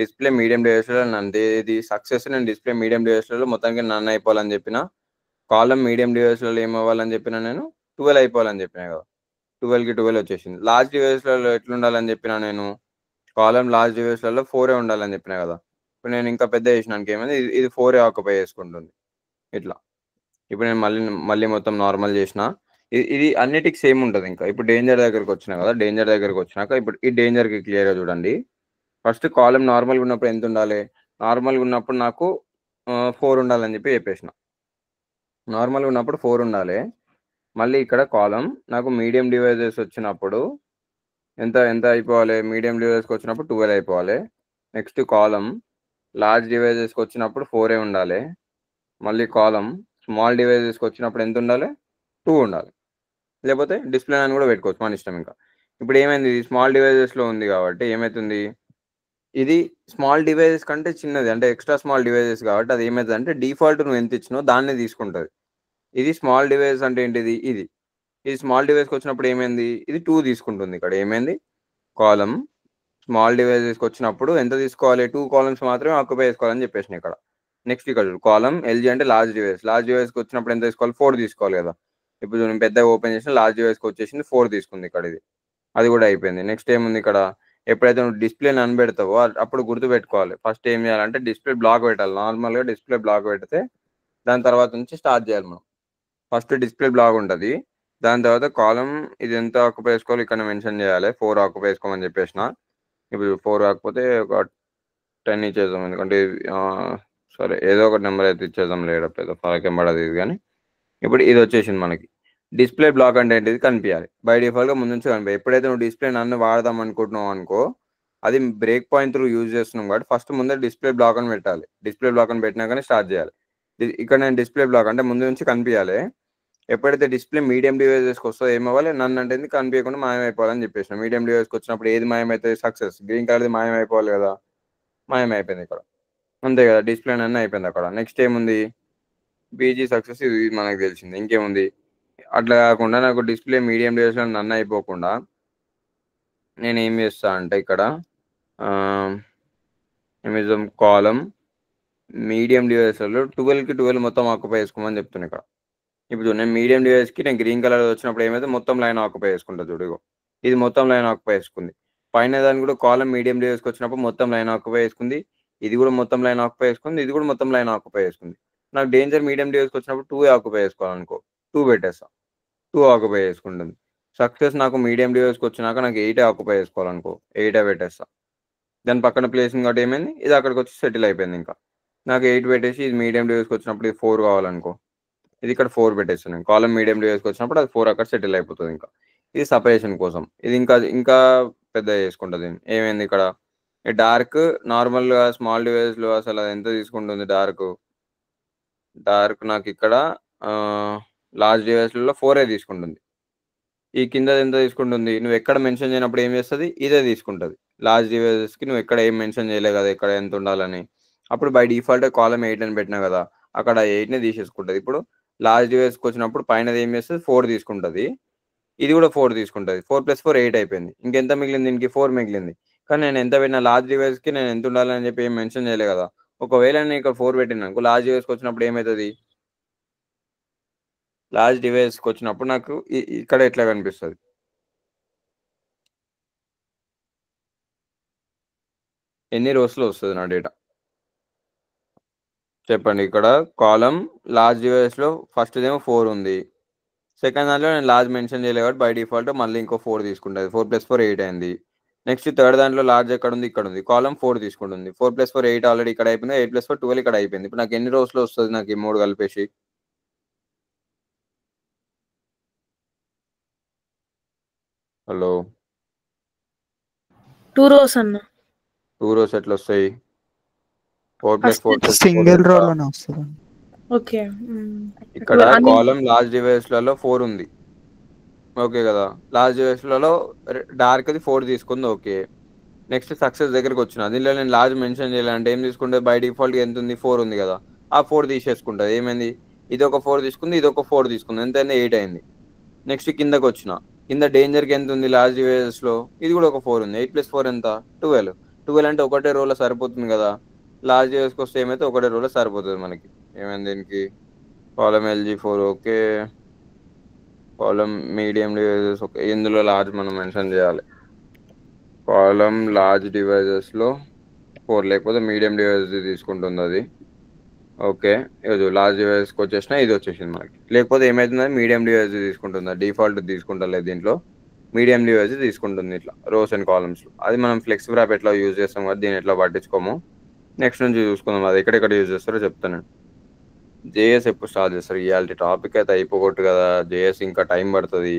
Speaker 1: డిస్ప్లే మీడియం డివైస్లో నంది ఇది సక్సెస్. నేను డిస్ప్లే మీడియం డివైస్లలో మొత్తానికి నన్ను అయిపోవాలని చెప్పిన, కాలం మీడియం డివైస్లలో ఏమవ్వాలని చెప్పిన, నేను 12 అయిపోవాలని చెప్పిన కదా, 12కి 12 వచ్చేసింది. లార్జ్ డివైస్లలో ఎట్లుండాలని చెప్పిన, నేను కాలం లార్జ్ డివైస్లలో 4 ఉండాలని చెప్పిన కదా. ఇప్పుడు నేను ఇంకా పెద్ద చేసినానికి ఏమైంది, ఇది 4 ఆక్యుపై చేసుకుంటుంది ఇట్లా. ఇప్పుడు నేను మళ్ళీ మొత్తం నార్మల్ చేసిన. ఇది అన్నిటికి సేమ్ ఉంటుంది. ఇంకా ఇప్పుడు డేంజర్ దగ్గరకు వచ్చినా కదా, డేంజర్ దగ్గరకు వచ్చినాక ఇప్పుడు ఈ డేంజర్కి క్లియర్గా చూడండి. ఫస్ట్ కాలం నార్మల్గా ఉన్నప్పుడు ఎంత ఉండాలి, నార్మల్గా ఉన్నప్పుడు నాకు 4 ఉండాలని చెప్పేసిన. నార్మల్గా ఉన్నప్పుడు 4 ఉండాలి. మళ్ళీ ఇక్కడ కాలం నాకు మీడియం డివైజెస్ వచ్చినప్పుడు ఎంత ఎంత అయిపోవాలి, మీడియం డివైస్కి వచ్చినప్పుడు 12 అయిపోవాలి. నెక్స్ట్ కాలం లార్జ్ డివైజెస్కి వచ్చినప్పుడు 4 ఉండాలి. మళ్ళీ కాలం స్మాల్ డివైజెస్కి వచ్చినప్పుడు ఎంత ఉండాలి, 2 ఉండాలి. లేకపోతే డిస్ప్లే అని కూడా పెట్టుకోవచ్చు, మన ఇష్టం. ఇంకా ఇప్పుడు ఏమైంది, స్మాల్ డివైజెస్లో ఉంది కాబట్టి ఏమవుతుంది, ఇది స్మాల్ డివైజెస్ కంటే చిన్నది, అంటే ఎక్స్ట్రా స్మాల్ డివైజెస్ కాబట్టి అది ఏమవుతుంది అంటే డిఫాల్ట్ నువ్వు ఎంత ఇచ్చినావు దాన్నే తీసుకుంటుంది. ఇది స్మాల్ డివైస్ అంటే ఏంటిది, ఇది స్మాల్ డివైస్కి వచ్చినప్పుడు ఏమైంది, ఇది 2 తీసుకుంటుంది. ఇక్కడ ఏమైంది, కాలం స్మాల్ డివైజెస్కి వచ్చినప్పుడు ఎంత తీసుకోవాలి, 2 కాలమ్స్ మాత్రమే ఆక్యుపై చేసుకోవాలని చెప్పేసిన ఇక్కడ. నెక్స్ట్ ఇక్కడ కాలం ఎల్జీ అంటే లార్జ్ డివైస్కి వచ్చినప్పుడు ఎంత తీసుకోవాలి, 4 తీసుకోవాలి కదా. ఇప్పుడు నేను పెద్దగా ఓపెన్ చేసిన లార్జ్ డివైస్కి వచ్చేసింది 4 తీసుకుంది ఇక్కడ. అది కూడా అయిపోయింది. నెక్స్ట్ ఏముంది ఇక్కడ, ఎప్పుడైతే నువ్వు డిస్ప్లేని అనిపెడతావో అప్పుడు గుర్తుపెట్టుకోవాలి, ఫస్ట్ ఏం చేయాలంటే డిస్ప్లే బ్లాక్ పెట్టాలి. నార్మల్గా డిస్ప్లే బ్లాక్ పెడితే దాని తర్వాత నుంచి స్టార్ట్ చేయాలి మనం. ఫస్ట్ డిస్ప్లే బ్లాక్ ఉంటుంది, దాని తర్వాత కాలం ఇది ఎంత ఆక్యుపై చేసుకోవాలి ఇక్కడ మెన్షన్ చేయాలి. 4 ఆక్యుపై చేసుకోమని చెప్పేసిన. ఇప్పుడు 4 కాకపోతే ఒక 10 ఇచ్చేద్దాం, ఎందుకంటే సరే ఏదో ఒక నెంబర్ అయితే ఇచ్చేద్దాం, లేకపోతే ఫరకేం పడదు ఇది. కానీ ఇప్పుడు ఇది వచ్చేసింది మనకి. డిస్ప్లే బ్లాక్ అంటే ఏంటిది కనిపించాలి, బై డిఫాల్ట్గా ముందు నుంచి కనిపించాలి. ఎప్పుడైతే నువ్వు డిస్ప్లే నన్ను వాడదాం అనుకుంటున్నావు అనుకో, అది బ్రేక్ పాయింట్ త్రూ యూజ్ చేస్తున్నాం కాబట్టి ఫస్ట్ ముందే డిస్ప్లే బ్లాక్ అని పెట్టాలి. డిస్ప్లే బ్లాక్ అని పెట్టినాకనే స్టార్ట్ చేయాలి. ఇక్కడ నేను డిస్ప్లే బ్లాక్ అంటే ముందు నుంచి కనిపించాలి. ఎప్పుడైతే డిస్ప్లే మీడియం డివైజెస్కి వస్తుందో ఏమవ్వాలి, నన్ను అంటే కనిపించకుండా మాయమైపోవాలని చెప్పేసిన. మీడియం డివైస్కి వచ్చినప్పుడు ఏది మాయమైతే సక్సెస్, గ్రీన్ కలర్ది మాయమైపోవాలి కదా, మాయమైపోయింది ఇక్కడ. అంతే కదా, డిస్ప్లే నన్ను అయిపోయింది అక్కడ. నెక్స్ట్ ఏముంది, బీజీ సక్సెస్, ఇది మనకు తెలిసింది. ఇంకేముంది, అట్లా కాకుండా నాకు డిస్ప్లే మీడియం డివైస్లో నన్ను అయిపోకుండా నేను ఏం చేస్తా అంటే ఇక్కడ అమెజాన్ కాలం మీడియం డివైస్లలో 12కి 12 మొత్తం ఆక్యుపై చేసుకోమని చెప్తున్నాను ఇక్కడ. ఇప్పుడు నేను మీడియం డివైస్కి నేను గ్రీన్ కలర్ వచ్చినప్పుడు ఏమైతే మొత్తం లైన్ ఆక్యుపై చేసుకుంటా చూడు, ఇది మొత్తం లైన్ ఆక్యుపై చేసుకుంది. పైన దాన్ని కూడా కాలం మీడియం డివైస్కి వచ్చినప్పుడు మొత్తం లైన్ ఆక్యుపై చేసుకుంది, ఇది కూడా మొత్తం లైన్ ఆక్యుపై చేసుకుంది, ఇది కూడా మొత్తం లైన్ ఆక్యుపై చేసుకుంది. నాకు డేంజర్ మీడియం డివైస్కి వచ్చినప్పుడు 2 ఆక్యుపై చేసుకోవాలనుకో, 2 పెట్టేస్తా, 2 ఆక్యుపై చేసుకుంటుంది. సక్సెస్ నాకు మీడియం డివైస్కి వచ్చినాక నాకు 8 ఆక్యుపై చేసుకోవాలనుకో, 8 పెట్టేస్తా. దాని పక్కన ప్లేసింగ్ కాబట్టి ఏమైంది, ఇది అక్కడికి వచ్చి సెటిల్ అయిపోయింది. ఇంకా నాకు 8 పెట్టేసి ఇది మీడియం డివైస్కి వచ్చినప్పుడు ఇది 4 కావాలనుకో, ఇది ఇక్కడ 4 పెట్టేస్తాను. కాలం మీడియం డివైస్కి వచ్చినప్పుడు అది 4 అక్కడ సెటిల్ అయిపోతుంది. ఇంకా ఇది సపరేషన్ కోసం. ఇది ఇంకా పెద్ద చేసుకుంటుంది. ఏమైంది ఇక్కడ, డార్క్ నార్మల్గా స్మాల్ డివైస్లో అసలు అది ఎంత తీసుకుంటుంది, డార్క్ నాకు ఇక్కడ లార్జ్ డివైస్లలో 4 తీసుకుంటుంది. ఈ కింద ఎంత తీసుకుంటుంది, నువ్వు ఎక్కడ మెన్షన్ చేయనప్పుడు ఏం చేస్తుంది, ఇదే తీసుకుంటుంది. లార్జ్ డివైజెస్కి నువ్వు ఎక్కడ ఏం మెన్షన్ చేయలే కదా, ఎక్కడ ఎంత ఉండాలని. అప్పుడు బై డిఫాల్ట్ కాలం 8 అని పెట్టినా కదా, అక్కడ 8నే తీసేసుకుంటుంది. ఇప్పుడు లార్జ్ డివైస్కి వచ్చినప్పుడు పైన ఏం చేస్తుంది, 4 తీసుకుంటుంది, ఇది కూడా 4 తీసుకుంటుంది. 4 + 4 8 అయిపోయింది. ఇంకెంత మిగిలింది, దీనికి 4 మిగిలింది. కానీ నేను ఎంత పెట్టినా లార్జ్ డివైస్కి నేను ఎంత ఉండాలని చెప్పి ఏం మెన్షన్ చేయలే కదా. ఒకవేళ నేను ఇక్కడ 4 పెట్టినా అనుకో, లార్జ్ డివైస్కి వచ్చినప్పుడు ఏమవుతుంది, లార్జ్ డివైస్కి వచ్చినప్పుడు నాకు ఇక్కడ ఎట్లా కనిపిస్తుంది, ఎన్ని రోస్లో వస్తుంది నా డేటా చెప్పండి. ఇక్కడ కాలం లార్జ్ డివైస్లో ఫస్ట్ ఏమో 4 ఉంది, సెకండ్ దాంట్లో నేను లార్జ్ మెన్షన్ చేయలేదు కాబట్టి బై డిఫాల్ట్ మళ్ళీ ఇంకో 4 తీసుకుంటుంది. 4 + 4 8 అయింది. నెక్స్ట్ థర్డ్ దాంట్లో లార్జ్ ఎక్కడ ఉంది, ఇక్కడ ఉంది, కాలం 4 తీసుకుంటుంది. 4 + 4 8 ఆల్రెడీ ఇక్కడ అయిపోయింది, 8 + 4 12 ఇక్కడ అయిపోయింది. ఇప్పుడు నాకు ఎన్ని రోస్లో వస్తుంది, నాకు ఈ 3 కలిపేసి, హలో
Speaker 2: 2 rows అన్న.
Speaker 1: 2 రోస్ ఎట్లా వస్తాయి, 4 + 4
Speaker 3: సింగిల్ రో లోనే వస్తుంది.
Speaker 2: ఓకే,
Speaker 1: ఇక్కడ కాలం లార్జ్ డివైస్లలో 4 ఉంది, ఓకే కదా. లార్జ్ డివైస్లలో డార్క్ది 4 తీసుకుంది, ఓకే. నెక్స్ట్ సక్సెస్ దగ్గరికి వచ్చిన దీనిలో నేను లార్జ్ మెన్షన్ చేయాలంటే ఏం తీసుకుంటే బై డిఫాల్ట్ ఎంత ఉంది 4 ఉంది కదా, ఆ 4 తీసేసుకుంటా. ఏమైంది, ఇది ఒక 4 తీసుకుంది, ఇది ఒక 4 తీసుకుంది, ఎంత అయింది 8 అయింది. నెక్స్ట్ కిందకి వచ్చిన, కింద డేంజర్కి ఎంత ఉంది లార్జ్ డివైజెస్లో, ఇది కూడా ఒక 4 ఉంది. 8 + 4 ఎంత 12. 12 అంటే ఒకటే రోలో సరిపోతుంది కదా. లార్జ్ డివైస్కి వస్తే ఏమైతే ఒకటే రోలో సరిపోతుంది మనకి. ఏమైంది దీనికి కాలం LG4 ఓకే, కాలం మీడియం డివైజెస్ ఓకే, ఇందులో లార్జ్ మనం మెన్షన్ చేయాలి. కాలం లార్జ్ డివైజెస్లో 4 లేకపోతే మీడియం డివైజెస్ తీసుకుంటుంది అది. ఓకే, ఇది లార్జ్ డివైస్కి వచ్చేసిన ఇది వచ్చేసింది మనకి. లేకపోతే ఏమైతుందని మీడియం డివైస్ తీసుకుంటుంది, డిఫాల్ట్ తీసుకుంటలేదు దీంట్లో, మీడియం డివైస్ తీసుకుంటుంది ఇట్లా రోస్ అండ్ కాలమ్స్లో. అది మనం ఫ్లెక్స్ వ్రాప్ ఎట్లా యూజ్ చేస్తాం కదా, దీన్ని ఎట్లా పట్టించుకోము. నెక్స్ట్ నుంచి చూసుకుందాం, అది ఎక్కడెక్కడ యూజ్ చేస్తారో చెప్తాను. జేఎస్ ఎప్పుడు స్టార్ట్ చేస్తారు, ఇవాళ టాపిక్ అయితే అయిపోగొట్టు కదా. జేఎస్ ఇంకా టైం పడుతుంది.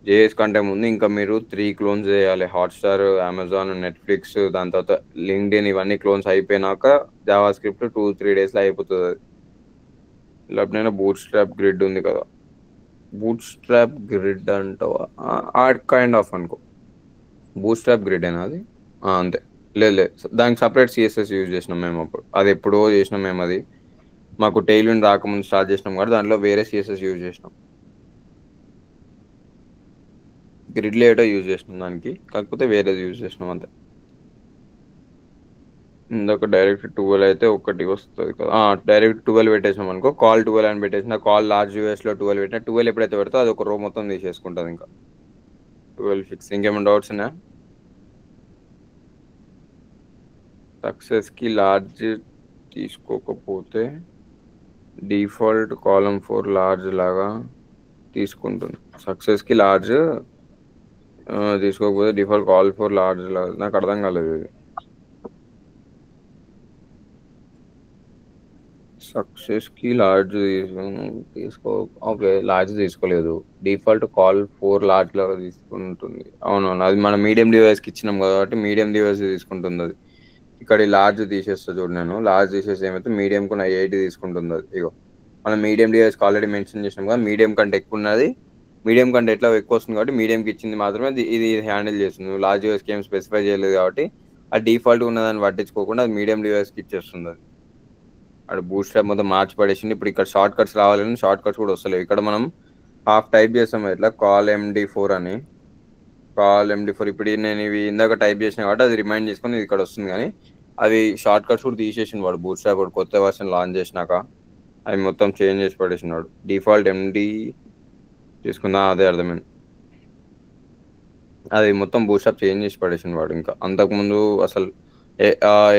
Speaker 1: జేఎస్ కంటే ముందు ఇంకా మీరు 3 క్లోన్స్ చేయాలి, హాట్స్టార్, అమెజాన్, నెట్ఫ్లిక్స్, దాని తర్వాత లింక్డ్ఇన్, ఇవన్నీ క్లోన్స్ అయిపోయినాక జావా స్క్రిప్ట్ 2-3 డేస్లో అయిపోతుంది. అది లేకపోతే బూట్ స్ట్రాప్ గ్రిడ్ ఉంది కదా, బూట్ స్ట్రాప్ గ్రిడ్ అంటావా, ఆ కైండ్ ఆఫ్ అనుకో. బూట్ స్ట్రాప్ గ్రిడ్ అయినా అది, అంతే. లేదు లేదు, దానికి సపరేట్ సిఎస్ఎస్ యూజ్ చేసినాం మేము అప్పుడు, అది ఎప్పుడో చేసినాం మేము. అది మాకు టైల్విండ్ రాకముందు స్టార్ట్ చేసినాం కాబట్టి దాంట్లో వేరే సిఎస్ఎస్ యూజ్ చేసినాం. గ్రిడ్ లేటో యూజ్ చేసినాం దానికి, కాకపోతే వేరేది యూజ్ చేసినాం అంతే. ఇందాక డైరెక్ట్ 12 అయితే ఒకటి వస్తుంది కదా, డైరెక్ట్ 12 పెట్టేసాం అనుకో, కాల్ 12 అని పెట్టేసిన, కాల్ లార్జ్ యూఎస్లో 12 పెట్టినా 12 ఎప్పుడైతే పెడతా అది ఒక రో మొత్తం తీసేసుకుంటుంది. ఇంకా 12 ఫిక్స్. ఇంకేమైనా డౌట్స్ ఉన్నాయా? సక్సెస్కి లార్జ్ తీసుకోకపోతే డిఫాల్ట్ కాలం 4 లార్జ్ లాగా తీసుకుంటుంది. సక్సెస్కి లార్జ్ తీసుకోకపోతే డిఫాల్ట్ కాల్ 4 లార్జ్ లాగా, నాకు అర్థం కాలేదు ఇది. సక్సెస్కి లార్జ్ తీసుకో ఓకే, లార్జ్ తీసుకోలేదు, డిఫాల్ట్ కాల్ 4 లార్జ్ లాగా తీసుకుంటుంది. అవునవును, అది మన మీడియం డివైస్కి ఇచ్చినాం కాబట్టి మీడియం డివైస్ తీసుకుంటుంది అది. ఇక్కడ ఈ లార్జ్ తీసేస్తా చూడు, నేను లార్జ్ తీసేసి ఏమైతే మీడియంకు నా 8 తీసుకుంటుంది అది. ఇగో మనం మీడియం డివైస్కి ఆల్రెడీ మెన్షన్ చేసినాం కదా, మీడియం కంటే ఎక్కువ ఉన్నది, మీడియం కంటే ఎట్లా ఎక్కువ వస్తుంది కాబట్టి మీడియంకి ఇచ్చింది మాత్రమే ఇది హ్యాండిల్ చేస్తుంది. లార్జ్ డివైస్కి ఏం స్పెసిఫై చేయలేదు కాబట్టి ఆ డిఫాల్ట్ ఉన్నదాన్ని పట్టించుకోకుండా అది మీడియం డివైస్కి ఇచ్చేస్తుంది అది. అక్కడ బూట్ స్ట్రాప్ మొత్తం మార్చి పడేసింది. ఇప్పుడు ఇక్కడ షార్ట్ కట్స్ రావాలని షార్ట్ కట్స్ కూడా వస్తలేవు. ఇక్కడ మనం హాఫ్ టైప్ చేస్తాం ఇట్లా, కాల్ MD4 అని, కాల్ MD4. ఇప్పుడు నేను ఇవి ఇందాక టైప్ చేసిన కాబట్టి అది రిమైండ్ చేసుకొని ఇది ఇక్కడ వస్తుంది, కానీ అవి షార్ట్ కట్స్ కూడా తీసేసింది వాడు బూట్ స్ట్రాప్ వాడు, కొత్త వర్షన్ లాంచ్ చేసినాక అవి మొత్తం చేంజ్ చేసి పడేసినాడు. డిఫాల్ట్ MD తీసుకుందా, అదే అర్థమైంది. అది మొత్తం బూట్ స్ట్రాప్ చేంజ్ చేసి పడేసింది వాడు. ఇంకా అంతకుముందు అసలు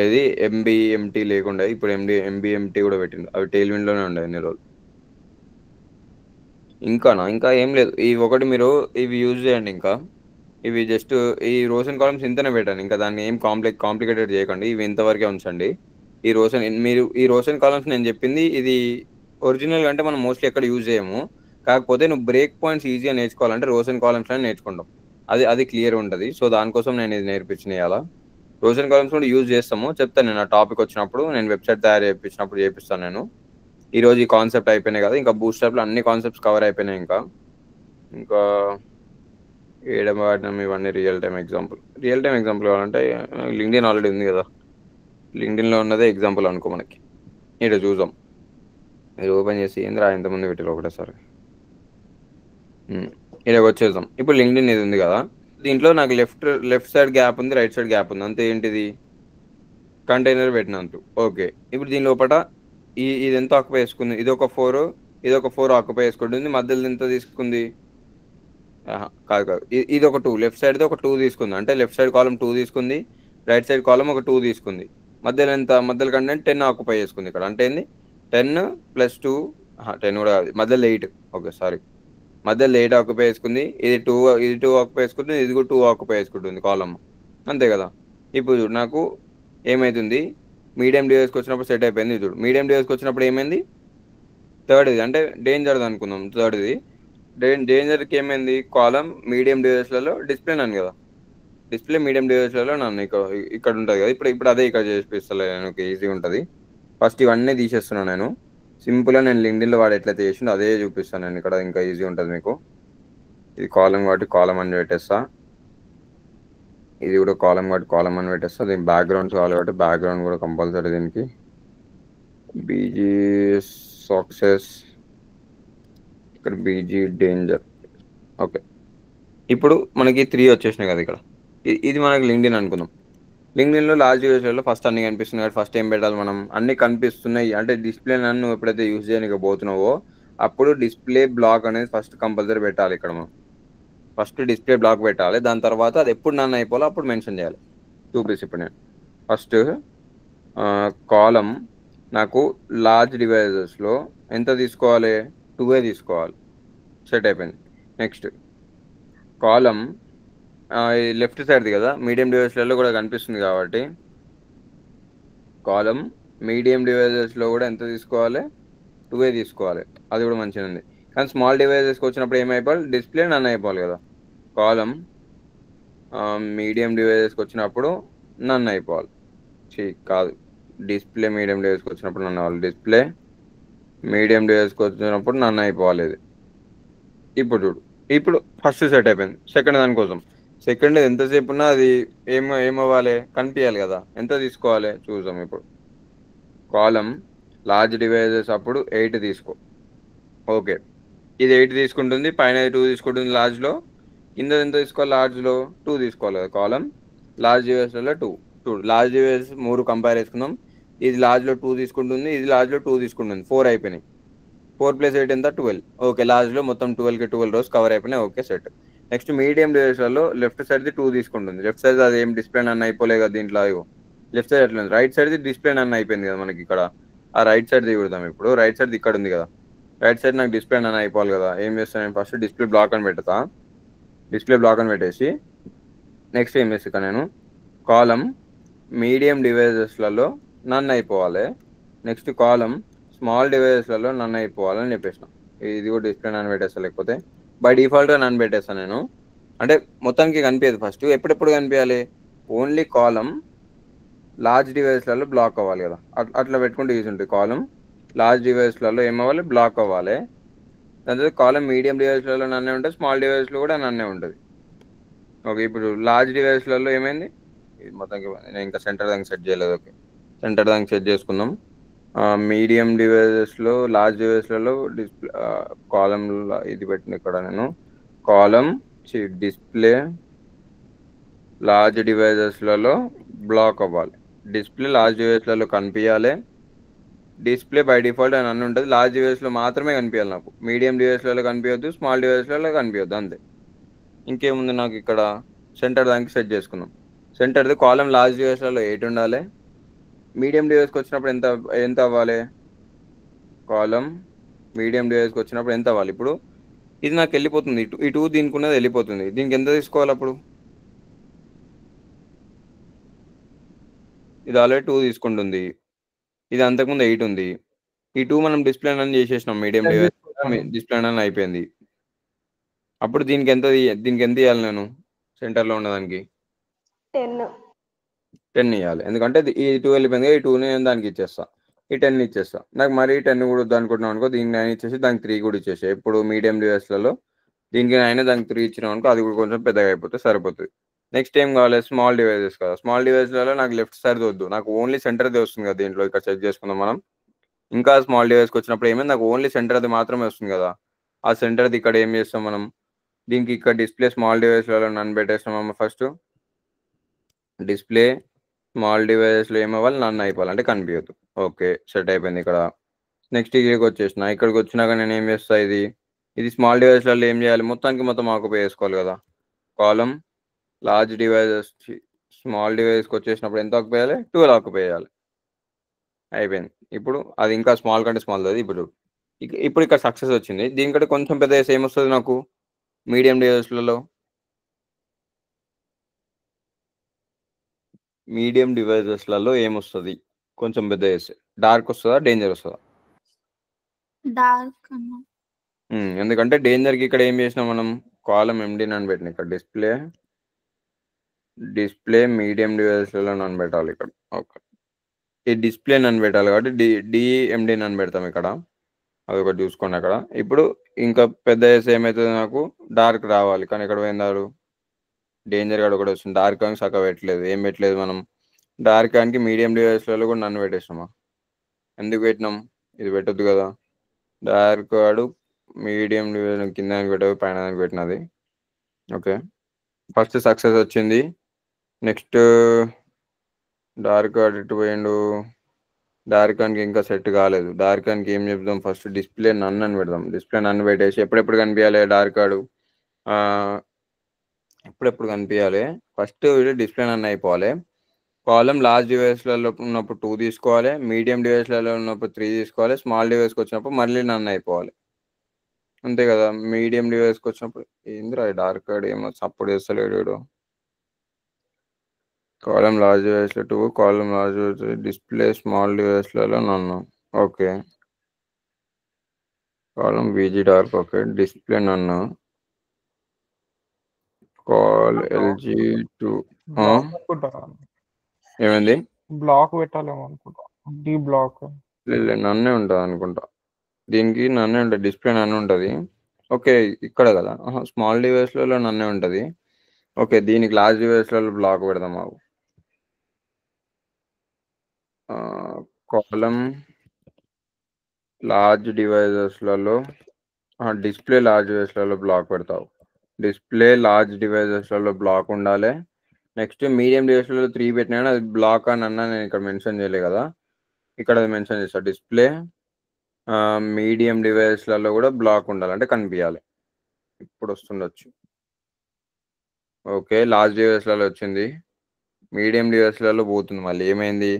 Speaker 1: ఇది MBMT లేకుండా ఇప్పుడు MBMT కూడా పెట్టిండు. అవి టెయిల్ విండ్లోనే ఉండే ఎన్ని రోజులు. ఇంకా ఏం లేదు. ఇవి ఒకటి మీరు ఇవి యూజ్ చేయండి. ఇంకా ఇవి జస్ట్ ఈ రోషన్ కాలమ్స్ ఇంతనే పెట్టండి, ఇంకా దాన్ని ఏం కాంప్లికేటెడ్ చేయకండి. ఇవి ఇంతవరకే ఉంచండి. ఈ రోషన్ కాలమ్స్ నేను చెప్పింది ఇది ఒరిజినల్ అంటే మనం మోస్ట్లీ ఎక్కడ యూజ్ చేయము. కాకపోతే నువ్వు బ్రేక్ పాయింట్స్ ఈజీగా నేర్చుకోవాలంటే రోషన్ కాలమ్స్ అని నేర్చుకుంటాం. అది క్లియర్ ఉంటుంది. సో దానికోసం నేను ఇది నేర్పించిన ఇవాళ. రోషన్ కాలమ్స్ కూడా యూజ్ చేస్తాము, చెప్తాను నేను. ఆ టాపిక్ వచ్చినప్పుడు నేను వెబ్సైట్ తయారు చేయించినప్పుడు చేపిస్తాను నేను. ఈరోజు ఈ కాన్సెప్ట్ అయిపోయినాయి కదా, ఇంకా బూట్ స్ట్రాప్లో అన్ని కాన్సెప్ట్స్ కవర్ అయిపోయినాయి. ఇంకా వేయడం వాడడం ఇవన్నీ రియల్ టైం ఎగ్జాంపుల్ కావాలంటే లింక్డ్ఇన్ ఆల్రెడీ ఉంది కదా, లింక్డ్ఇన్లో ఉన్నదే ఎగ్జాంపుల్ అనుకో మనకి. ఇక్కడ చూద్దాం, ఇది ఓపెన్ చేసి ఏంద్రా ఇంతమంది పెట్టారు ఒకటేసారి. ఇక్కడ వచ్చేద్దాం. ఇప్పుడు లింక్డ్ఇన్ ఇది ఉంది కదా, దీంట్లో నాకు లెఫ్ట్ సైడ్ గ్యాప్ ఉంది, రైట్ సైడ్ గ్యాప్ ఉంది, అంతే. ఏంటిది కంటైనర్ పెట్టినంత. ఓకే, ఇప్పుడు దీని లోపల ఇది ఎంత ఆక్యుపై చేసుకుంది, ఇది ఒక 4 ఆక్యుపై చేసుకుంటుంది. మధ్యలో ఎంత తీసుకుంది, కాదు ఇది ఒక 2, లెఫ్ట్ సైడ్ది ఒక 2 తీసుకుంది, అంటే లెఫ్ట్ సైడ్ కాలం 2 తీసుకుంది, రైట్ సైడ్ కాలం ఒక 2 తీసుకుంది. మధ్యలో కంటెంట్ 10 ఆక్యుపై చేసుకుంది ఇక్కడ. అంటే ఏంది 10 + 2, 10 కూడా కాదు, మధ్యలో 8. ఓకే సారీ, మధ్యలో 8 ఆక్యుపై చేసుకుంది. ఇది 2 ఆక్యుపై చేసుకుంటుంది, ఇది కూడా 2 ఆక్యుపై చేసుకుంటుంది కాలం, అంతే కదా. ఇప్పుడు చూడు నాకు ఏమైతుంది, మీడియం డివైస్కి వచ్చినప్పుడు సెట్ అయిపోయింది. చూడు మీడియం డివైస్కి వచ్చినప్పుడు ఏమైంది, థర్డ్ది అంటే డేంజర్ది అనుకుందాం. థర్డ్ది డేంజర్కి ఏమైంది, కాలం మీడియం డివైస్లలో డిస్ప్లే నన్ను కదా, డిస్ప్లే మీడియం డివైస్లలో నన్ను ఇక్కడ ఉంటుంది కదా. ఇప్పుడు అదే ఇక్కడ చేపిస్తలే, నాకు ఈజీ ఉంటుంది. ఫస్ట్ ఇవన్నీ తీసేస్తున్నాను నేను. సింపుల్గా నేను లింక్డ్ఇన్లో వాడు ఎట్లయితే చేసిండో అదే చూపిస్తాను నేను ఇక్కడ, ఇంకా ఈజీ ఉంటుంది మీకు. ఇది కాలం కాబట్టి కాలం అని పెట్టేస్తా. ఇది కూడా కాలం కాబట్టి కాలం అని పెట్టేస్తా. దీని బ్యాక్గ్రౌండ్ కావాలి కాబట్టి బ్యాక్గ్రౌండ్ కూడా కంపల్సరీ దీనికి బీజీ సక్సెస్, ఇక్కడ బీజీ డేంజర్. ఓకే, ఇప్పుడు మనకి 3 వచ్చేసినాయి కదా ఇక్కడ. ఇది మనకి లింక్డ్ఇన్ అనుకుందాం. లింక్డ్ఇన్లో లాస్ట్ యూజర్లో ఫస్ట్ అన్ని కనిపిస్తుంది కాబట్టి ఫస్ట్ ఏం పెట్టాలి మనం? అన్ని కనిపిస్తున్నాయి అంటే డిస్ప్లే నన్ను ఎప్పుడైతే యూజ్ చేయడానికి పోతున్నావో అప్పుడు డిస్ప్లే బ్లాక్ అనేది ఫస్ట్ కంపల్సరీ పెట్టాలి ఇక్కడ మనం. ఫస్ట్ డిస్ప్లే బ్లాక్ పెట్టాలి, దాని తర్వాత అది ఎప్పుడు నన్ను అయిపోవాలో అప్పుడు మెన్షన్ చేయాలి. చూపిస్తాను ఇప్పుడు నేను. ఫస్ట్ కాలం నాకు లార్జ్ డివైజెస్లో ఎంత తీసుకోవాలి? 2 తీసుకోవాలి. సెట్ అయిపోయింది. నెక్స్ట్ కాలం లెఫ్ట్ సైడ్ది కదా, మీడియం డివైస్లలో కూడా కనిపిస్తుంది కాబట్టి కాలం మీడియం డివైజెస్లో కూడా ఎంత తీసుకోవాలి? 2 తీసుకోవాలి. అది కూడా మంచిగా ఉంది. కానీ స్మాల్ డివైజెస్కి వచ్చినప్పుడు ఏమైపోవాలి? డిస్ప్లే నన్ను అయిపోవాలి కదా. కాలం మీడియం డివైజెస్కి వచ్చినప్పుడు నన్ను అయిపోవాలి. కాదు, డిస్ప్లే మీడియం డివైస్కి వచ్చినప్పుడు నన్ను అవ్వాలి. డిస్ప్లే మీడియం డివైస్కి వచ్చినప్పుడు నన్ను అయిపోవాలి ఇది. ఇప్పుడు చూడు, ఇప్పుడు ఫస్ట్ సెట్ అయిపోయింది. సెకండ్ దానికోసం సెకండ్ ఎంతసేపు ఉన్నా అది ఏమవ్వాలి? కనిపించాలి కదా. ఎంత తీసుకోవాలి చూద్దాం ఇప్పుడు. కాలం లార్జ్ డివైజెస్ అప్పుడు 8 తీసుకో. ఓకే, ఇది 8 తీసుకుంటుంది, పైన 2 తీసుకుంటుంది లార్జ్లో. కింద ఎంత తీసుకోవాలి? లార్జ్లో 2 తీసుకోవాలి కదా. కాలం లార్జ్ డివైస్లలో 2. చూడు, లార్జ్ డివైస్ 3 కంపేర్ చేసుకుందాం. ఇది లార్జ్లో 2 తీసుకుంటుంది, ఇది లార్జ్లో 2 తీసుకుంటుంది. 4 అయిపోయినాయి. 4 + 8 ఎంత? 12. ఓకే, లార్జ్లో మొత్తం 12కి 12 రోస్ కవర్ అయిపోయినాయి. Okay, set. నెక్స్ట్ మీడియం డివైస్లలో లెఫ్ట్ సైడ్ది 2 తీసుకుంటుంది. లెఫ్ట్ సైడ్ అది ఏం డిస్ప్లే నన్ను అయిపోలే కదా దీంట్లో. అయ్యో, లెఫ్ట్ సైడ్ ఎట్లా ఉంది? రైట్ సైడ్ది డిస్ప్లే నన్ను అయిపోయింది కదా మనకి ఇక్కడ. ఆ రైట్ సైడ్ దిగుదాం ఇప్పుడు. రైట్ సైడ్ ఇక్కడ ఉంది కదా, రైట్ సైడ్ నాకు డిస్ప్లే నన్ను అయిపోవాలి కదా. ఏం చేస్తాను నేను? ఫస్ట్ డిస్ప్లే బ్లాక్ అని పెడతా. డిస్ప్లే బ్లాక్ అని పెట్టేసి నెక్స్ట్ ఏం చేస్తా నేను? కాలం మీడియం డివైజెస్లలో నన్ను అయిపోవాలి. నెక్స్ట్ కాలం స్మాల్ డివైజెస్లలో నన్ను అయిపోవాలని చెప్పేసిన. ఇది కూడా డిస్ప్లే నన్ను పెట్టేస్తా, లేకపోతే బై డిఫాల్ట్గా నన్ను పెట్టేస్తాను నేను. అంటే మొత్తానికి కనిపించదు. ఫస్ట్ ఎప్పుడెప్పుడు కనిపించాలి? ఓన్లీ కాలం లార్జ్ డివైస్లలో బ్లాక్ అవ్వాలి కదా. అట్లా పెట్టుకుంటే యూజ్ ఉంటుంది. కాలం లార్జ్ డివైస్లలో ఏమవ్వాలి? బ్లాక్ అవ్వాలి. దాని తర్వాత కాలం మీడియం డివైస్లలో నన్నే ఉంటుంది, స్మాల్ డివైస్లో కూడా నన్నే ఉంటుంది. ఓకే, ఇప్పుడు లార్జ్ డివైస్లలో ఏమైంది? ఇది మొత్తానికి నేను ఇంకా సెంటర్ దానికి సెట్ చేయలేదు. ఓకే, సెంటర్ దానికి సెట్ చేసుకుందాం. మీడియం డివైజెస్లో లార్జ్ డివైస్లలో డిస్ప్లే కాలంలో ఇది పెట్టిన ఇక్కడ నేను. కాలం డిస్ప్లే లార్జ్ డివైజెస్లలో బ్లాక్ అవ్వాలి. డిస్ప్లే లార్జ్ డివైస్లలో కనిపించాలి. డిస్ప్లే బై డిఫాల్ట్ అని అన్నీ ఉంటుంది. లార్జ్ డివైస్లో మాత్రమే కనిపించాలి నాకు. మీడియం డివైస్లలో కనిపించద్దు, స్మాల్ డివైస్లలో కనిపించద్దు, అంతే. ఇంకేముంది నాకు ఇక్కడ? సెంటర్ దానికి సెట్ చేసుకుందాం. సెంటర్ది కాలం లార్జ్ డివైస్లలో 8 ఉండాలి. మీడియం డివైస్కి వచ్చినప్పుడు ఎంత అవ్వాలి? కాలం మీడియం డివైస్కి వచ్చినప్పుడు ఎంత అవ్వాలి? ఇప్పుడు ఇది నాకు వెళ్ళిపోతుంది, ఇటు దీనికి ఉన్నది వెళ్ళిపోతుంది. దీనికి ఎంత తీసుకోవాలి అప్పుడు? ఇది ఆల్రెడీ 2 తీసుకుంటుంది, ఇది అంతకుముందు 8 ఉంది. ఈ 2 మనం డిస్ప్లే అని చేసేసినాం. మీడియం డివైస్ డిస్ప్లే అని అయిపోయింది. అప్పుడు దీనికి ఎంత ఇవ్వాలి నేను? సెంటర్లో ఉన్నదానికి 10 ఇవ్వాలి. ఎందుకంటే ఈ 2 వెళ్ళిపోయింది, ఈ 2 నేను దానికి ఇచ్చేస్తా, ఈ 10 ఇచ్చేస్తా. నాకు మరీ 10 కూడా వద్దనుకుంటున్నాం అనుకో, దీనికి 9 ఇచ్చేసి దానికి 3 కూడా ఇచ్చేసి. ఇప్పుడు మీడియం డివైస్లలో దీనికి 9 దానికి 3 ఇచ్చినాం అనుకో, అది కూడా కొంచెం పెద్దగా అయిపోతే సరిపోతుంది. నెక్స్ట్ ఏం కావాలి? స్మాల్ డివైజెస్ కదా. స్మాల్ డివైస్లలో నాకు లెఫ్ట్ సైడ్ వద్దు, నాకు ఓన్లీ సెంటర్ది వస్తుంది కదా. దీంట్లో ఇక్కడ చెక్ చేసుకుందాం మనం. ఇంకా స్మాల్ డివైస్కి వచ్చినప్పుడు ఏమైంది? నాకు ఓన్లీ సెంటర్ది మాత్రమే వస్తుంది కదా. ఆ సెంటర్ది ఇక్కడ ఏం చేస్తాం మనం? దీనికి ఇక్కడ డిస్ప్లే స్మాల్ డివైస్లలో నన్ను పెట్టేస్తాం. ఫస్ట్ డిస్ప్లే స్మాల్ డివైజెస్లో ఏమవ్వాలి? నన్ను అయిపోవాలి, అంటే కనిపించద్దు. ఓకే, సెట్ అయిపోయింది ఇక్కడ. నెక్స్ట్ ఇక్కడికి వచ్చేసిన. ఇక్కడికి వచ్చినాక నేను ఏం చేస్తా? ఇది స్మాల్ డివైస్లలో ఏం చేయాలి? మొత్తం ఆక్యుపై చేసుకోవాలి కదా. కాలం లార్జ్ డివైజెస్ స్మాల్ డివైస్కి వచ్చేసినప్పుడు ఎంత ఆక్యుపై చేయాలి? 12 ఆక్యుపై చేయాలి. అయిపోయింది. ఇప్పుడు అది ఇంకా స్మాల్ కంటే స్మాల్ అది. ఇప్పుడు ఇక్కడ సక్సెస్ వచ్చింది. దీనికంటే కొంచెం పెద్ద ఏమొస్తుంది నాకు? మీడియం డివైస్లలో ఏమొస్తుంది? కొంచెం పెద్ద చేస్తే డార్క్ వస్తుందా, డేంజర్ వస్తుందా?
Speaker 2: డార్క్.
Speaker 1: ఎందుకంటే డేంజర్కి ఇక్కడ ఏం చేసినాం మనం? కాలం ఎండి అని పెట్టిన ఇక్కడ డిస్ప్లే మీడియం డివైస్లలో నన్ను పెట్టాలి ఇక్కడ. ఓకే, ఈ డిస్ప్లే నన్ను పెట్టాలి కాబట్టి డిఎండి నన్ను పెడతాం ఇక్కడ. అదొకటి చూసుకోండి అక్కడ. ఇప్పుడు ఇంకా పెద్ద ఏమవుతుంది? నాకు డార్క్ రావాలి, కానీ ఇక్కడ పోయినారు డేంజర్ గాడు ఒకటి వస్తుంది. డార్క్ కాన్కి సక్క పెట్టలేదు. ఏం పెట్టలేదు మనం. డార్క్ కాన్కి మీడియం డివైస్లలో కూడా నన్ను పెట్టేసినామా? ఎందుకు పెట్టినాం? ఇది పెట్టొద్దు కదా. డార్క్ వాడు మీడియం డివైస్ కింద పెట్టదు, పైన పెట్టినది. ఓకే, ఫస్ట్ సక్సెస్ వచ్చింది. నెక్స్ట్ డార్క్ వాడు ఇటు పోయిండు. డార్క్ కాన్కి ఇంకా సెట్ కాలేదు. డార్క్ కాన్కి ఏం చెప్దాం, ఫస్ట్ డిస్ప్లే నన్ను అని పెడదాం. డిస్ప్లే నన్ను పెట్టేసి ఎప్పుడెప్పుడు కనిపించాలి డార్క్ వాడు, ఎప్పుడెప్పుడు కనిపించాలి. ఫస్ట్ డిస్ప్లే నన్ను అయిపోవాలి. కాలం లార్జ్ డివైస్లలో ఉన్నప్పుడు 2 తీసుకోవాలి, మీడియం డివైస్లలో ఉన్నప్పుడు 3 తీసుకోవాలి, స్మాల్ డివైస్కి వచ్చినప్పుడు మళ్ళీ నన్ను అయిపోవాలి. అంతే కదా. మీడియం డివైస్కి వచ్చినప్పుడు ఏందిరా డార్క్ వాడు ఏమో సపోర్ట్ చేస్తలేడు. కాలం లార్జ్ డివైస్లో 2, కాలం లార్జ్ డిస్ప్లే స్మాల్ డివైస్లలో నన్ను. ఓకే, కాలం బీజీ డార్క్. ఓకే, డిస్ప్లే నన్ను. Call LG 2. ఏమైంది?
Speaker 2: బ్లాక్ పెట్టాలేమో అనుకుంటా. డి బ్లాక్
Speaker 1: లేదు, నన్నే ఉంటుంది అనుకుంటా. దీనికి నన్నే ఉంటుంది, డిస్ప్లే నన్ను ఉంటుంది. ఓకే, ఇక్కడ కదా. స్మాల్ డివైస్లలో నన్నే ఉంటుంది. ఓకే, దీనికి లార్జ్ డివైస్లలో బ్లాక్ పెడదాం మాకు. కాలం లార్జ్ డివైజెస్లలో డిస్ప్లే లార్జ్ డివైస్లలో బ్లాక్ పెడతావు. డిస్ప్లే లార్జ్ డివైజెస్లలో బ్లాక్ ఉండాలి. నెక్స్ట్ మీడియం డివైస్లలో 3 పెట్టినా అది బ్లాక్ అని అన్నా నేను ఇక్కడ మెన్షన్ చేయలే కదా, ఇక్కడ అది మెన్షన్ చేస్తాను. డిస్ప్లే మీడియం డివైస్లలో కూడా బ్లాక్ ఉండాలి, అంటే కనిపించాలి. ఇప్పుడు వస్తుండొచ్చు. ఓకే, లార్జ్ డివైస్లలో వచ్చింది. మీడియం డివైస్లలో పోతుంది మళ్ళీ. ఏమైంది?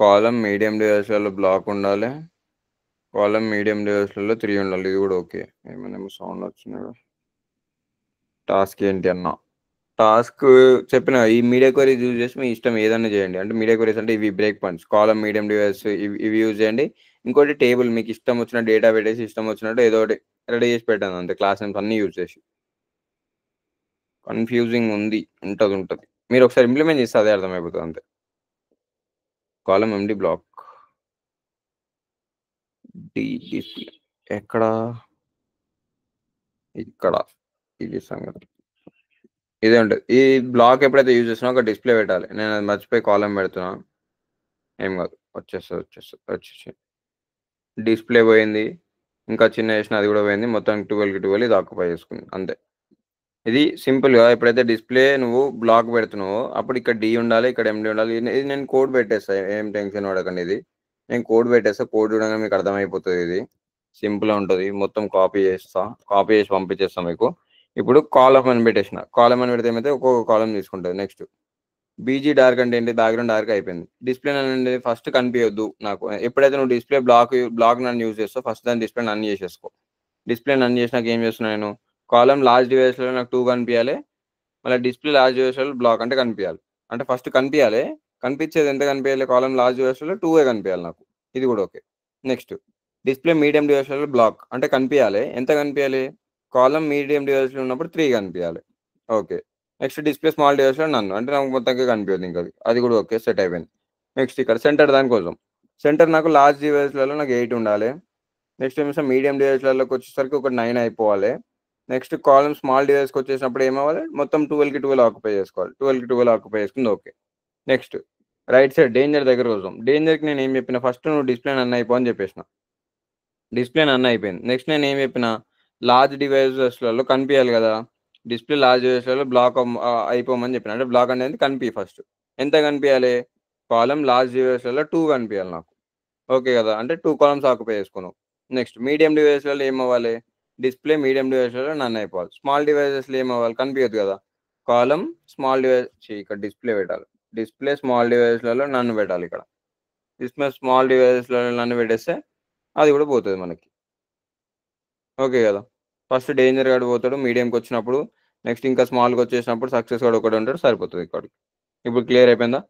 Speaker 1: కాలం మీడియం డివైస్లలో బ్లాక్ ఉండాలి, కాలం మీడియం డివైస్లలో 3 ఉండాలి. ఇది కూడా ఓకే. ఏమైనా సౌండ్ వచ్చినాయి. టాస్క్ ఏంటి అన్న? టాస్క్ చెప్పిన ఈ మీడియా క్వరీస్ యూజ్ చేసి మీ ఇష్టం ఏదైనా చేయండి. అంటే మీడియా క్వరీస్ అంటే ఇవి బ్రేక్ పాయింట్స్, కాలం మీడియం డివైస్ ఇవి యూజ్ చేయండి. ఇంకోటి టేబుల్, మీకు ఇష్టం వచ్చిన డేటా పెట్టేసి ఇష్టం వచ్చినట్టు ఏదో ఒకటి రెడీ చేసి పెట్టాను అంతే. క్లాస్ నేమ్స్ అన్నీ యూజ్ చేసి. కన్ఫ్యూజింగ్ ఉంటుంది. మీరు ఒకసారి ఇంప్లిమెంట్ చేస్తే అదే అర్థమైపోతుంది అంతే. కాలం ఎండి బ్లాక్ డి డిస్ప్లే ఎక్కడ? ఇక్కడ. ఇది సంగతి ఇదే ఉంటుంది. ఈ బ్లాక్ ఎప్పుడైతే యూజ్ చేసినా ఒక డిస్ప్లే పెట్టాలి. నేను అది మర్చిపోయి కాలం పెడుతున్నా. ఏం కాదు, వచ్చేసి డిస్ప్లే పోయింది. ఇంకా చిన్న వేసిన అది కూడా పోయింది. మొత్తం 12కి 12 ఇది ఆక్యుపై చేసుకుంది అంతే. ఇది సింపుల్గా ఎప్పుడైతే డిస్ప్లే నువ్వు బ్లాక్ పెడుతున్నావో అప్పుడు ఇక్కడ డి ఉండాలి, ఇక్కడ ఎండి ఉండాలి. ఇది నేను కోడ్ పెట్టేస్తా, ఏం టెన్షన్ పడకండి. ఇది నేను కోడ్ పెట్టేస్తా. కోడ్ చూడగానే మీకు అర్థమైపోతుంది. ఇది సింపుల్గా ఉంటుంది. మొత్తం కాపీ చేసి పంపించేస్తాం మీకు. ఇప్పుడు కాలం అని పెట్టేసిన. కాలం అని పెడితే ఏమైతే ఒక్కొక్క కాలం తీసుకుంటుంది. నెక్స్ట్ బీజీ డార్క్ అంటే ఏంటి? బ్యాక్గ్రౌండ్ డార్క్ అయిపోయింది. డిస్ప్లే అనేది ఫస్ట్ కనిపించొద్దు నాకు. ఎప్పుడైతే నువ్వు డిస్ప్లే బ్లాక్ నన్ను యూజ్ చేస్తావు ఫస్ట్ దాని డిస్ప్లే నన్ను చేసేసుకో. డిస్ప్లే నన్ను చేసినాక ఏం చేస్తున్నా నేను? కాలం లార్జ్ డివైస్లో నాకు 2 కనిపించాలి, మళ్ళీ డిస్ప్లే లార్జ్ డివైస్లో బ్లాక్ అంటే కనిపించాలి. అంటే ఫస్ట్ కనిపించాలి. కనిపించేది ఎంత కనిపించాలి? కాలం లార్జ్ డివైస్లో 2 కనిపించాలి నాకు. ఇది కూడా ఓకే. నెక్స్ట్ డిస్ప్లే మీడియం డివైస్లో బ్లాక్ అంటే కనిపించాలి. ఎంత కనిపించాలి? కాలం మీడియం డివైస్లో ఉన్నప్పుడు 3 కనిపించాలి. ఓకే. నెక్స్ట్ డిస్ప్లే స్మాల్ డివైస్లో నన్ను, అంటే నాకు మొత్తంగా కనిపించదు ఇంకా. అది కూడా ఓకే, సెట్ అయిపోయింది. నెక్స్ట్ ఇక్కడ సెంటర్ దానికోసం. సెంటర్ నాకు లార్జ్ డివైస్లలో నాకు 8 ఉండాలి. నెక్స్ట్ ఏమో మీడియం డివైస్లలోకి వచ్చేసరికి ఒక 9 అయిపోవాలి. నెక్స్ట్ కాలం స్మాల్ డివైస్కి వచ్చేసినప్పుడు ఏమవ్వాలి? మొత్తం 12కి 12 ఆక్యుపై చేసుకోవాలి. 12కి 12 ఆక్యుపై చేసుకుంది okay. Next right side danger దగ్గర కోసం. డేంజర్కి నేను ఏం చెప్పిన? ఫస్ట్ నువ్వు డిస్ప్లే నన్ను అయిపో అని చెప్పేసిన. డిస్ప్లే నన్ను అయిపోయింది. నెక్స్ట్ నేను ఏం చెప్పిన? లార్జ్ డివైజెస్లలో కనిపించాలి కదా. డిస్ప్లే లార్జ్ డివైస్లలో బ్లాక్ అయిపోమని చెప్పిన. అంటే బ్లాక్ అనేది కనిపి ఫస్ట్ ఎంత కనిపించాలి? కాలం లార్జ్ డివైస్లలో 2 కనిపించాలి నాకు. ఓకే కదా, అంటే 2 కాలమ్స్ ఆక్యుపై చేసుకున్నాం. నెక్స్ట్ మీడియం డివైస్లలో ఏమవ్వాలి? డిస్ప్లే మీడియం డివైస్లలో నన్ను అయిపోవాలి. స్మాల్ డివైజెస్లో ఏమవ్వాలి? కనిపించదు కదా. కాలం స్మాల్ డివైస్ ఇక్కడ డిస్ప్లే పెట్టాలి. డిస్ప్లే స్మాల్ డివైస్లలో నన్ను పెట్టాలి. ఇక్కడ డిస్ప్లే స్మాల్ డివైస్లలో నన్ను పెట్టేస్తే అది కూడా పోతుంది మనకి. ఓకే కదా. ఫస్ట్ డేంజర్ గాడు పోతాడు మీడియంకి వచ్చినప్పుడు. నెక్స్ట్ ఇంకా స్మాల్కి వచ్చేసినప్పుడు సక్సెస్ గాడు ఒకటి ఉంటాడు, సరిపోతుంది ఇక్కడికి. ఇప్పుడు క్లియర్ అయిపోయిందా?